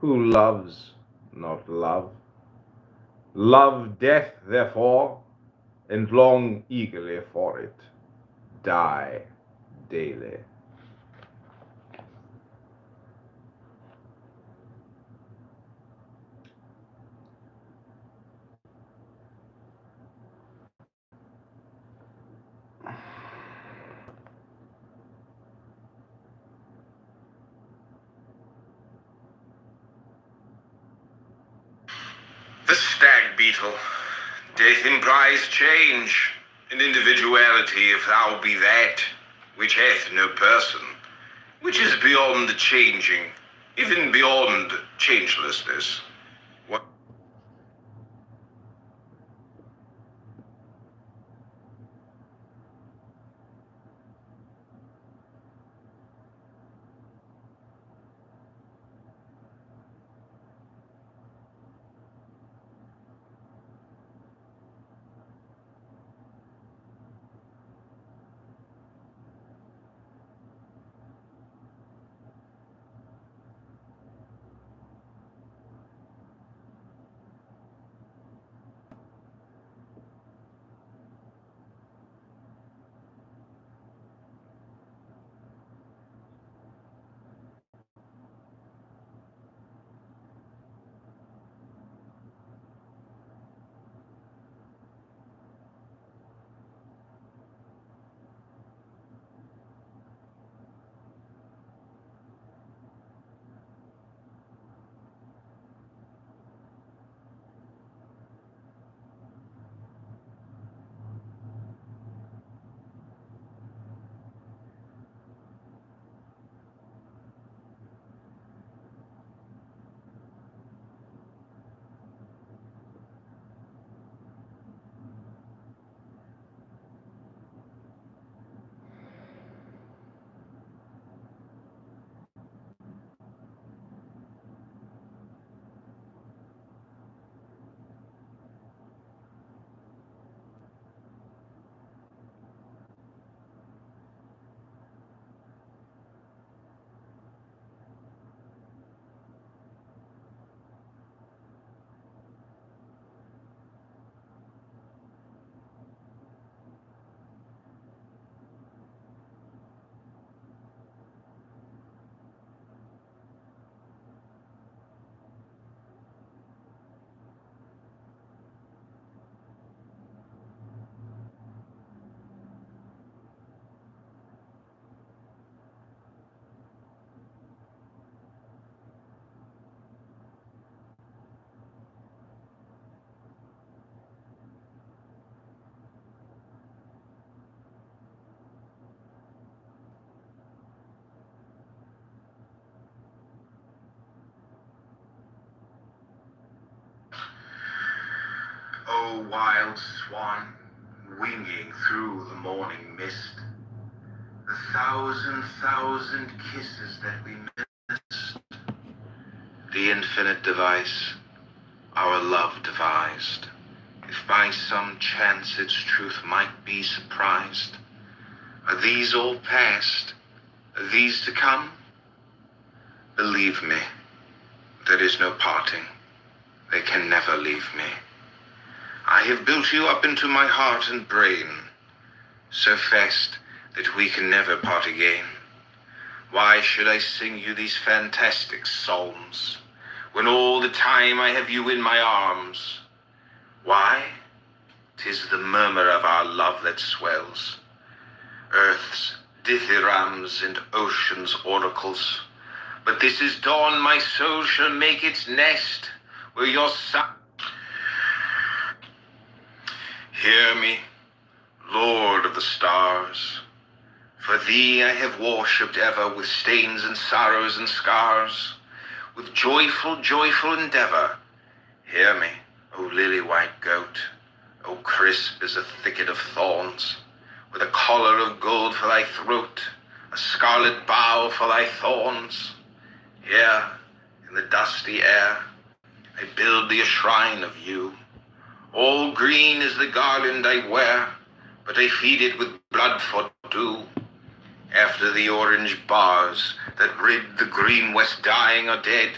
[SPEAKER 3] Who loves not love? Love death, therefore, and long eagerly for it. Die daily.
[SPEAKER 18] The stag beetle. Death implies change, and individuality, if thou be that which hath no person, which is beyond the changing, even beyond changelessness. What? O wild swan, winging through the morning mist, the thousand kisses that we missed, the infinite device our love devised, if by some chance its truth might be surprised. Are these all past? Are these to come? Believe me, there is no parting. They can never leave me. I have built you up into my heart and brain, so fast that we can never part again. Why should I sing you these fantastic psalms, when all the time I have you in my arms? Why? 'Tis the murmur of our love that swells, earth's dithyrambs and ocean's oracles. But this is dawn, my soul shall make its nest, where your sun... Hear me, Lord of the stars, for thee I have worshipped ever with stains and sorrows and scars, with joyful endeavor. Hear me, O lily-white goat, O crisp as a thicket of thorns, with a collar of gold for thy throat, a scarlet bough for thy thorns. Here, in the dusty air, I build thee a shrine of you. All green is the garland I wear, but I feed it with blood for dew. After the orange bars that rid the green west dying are dead,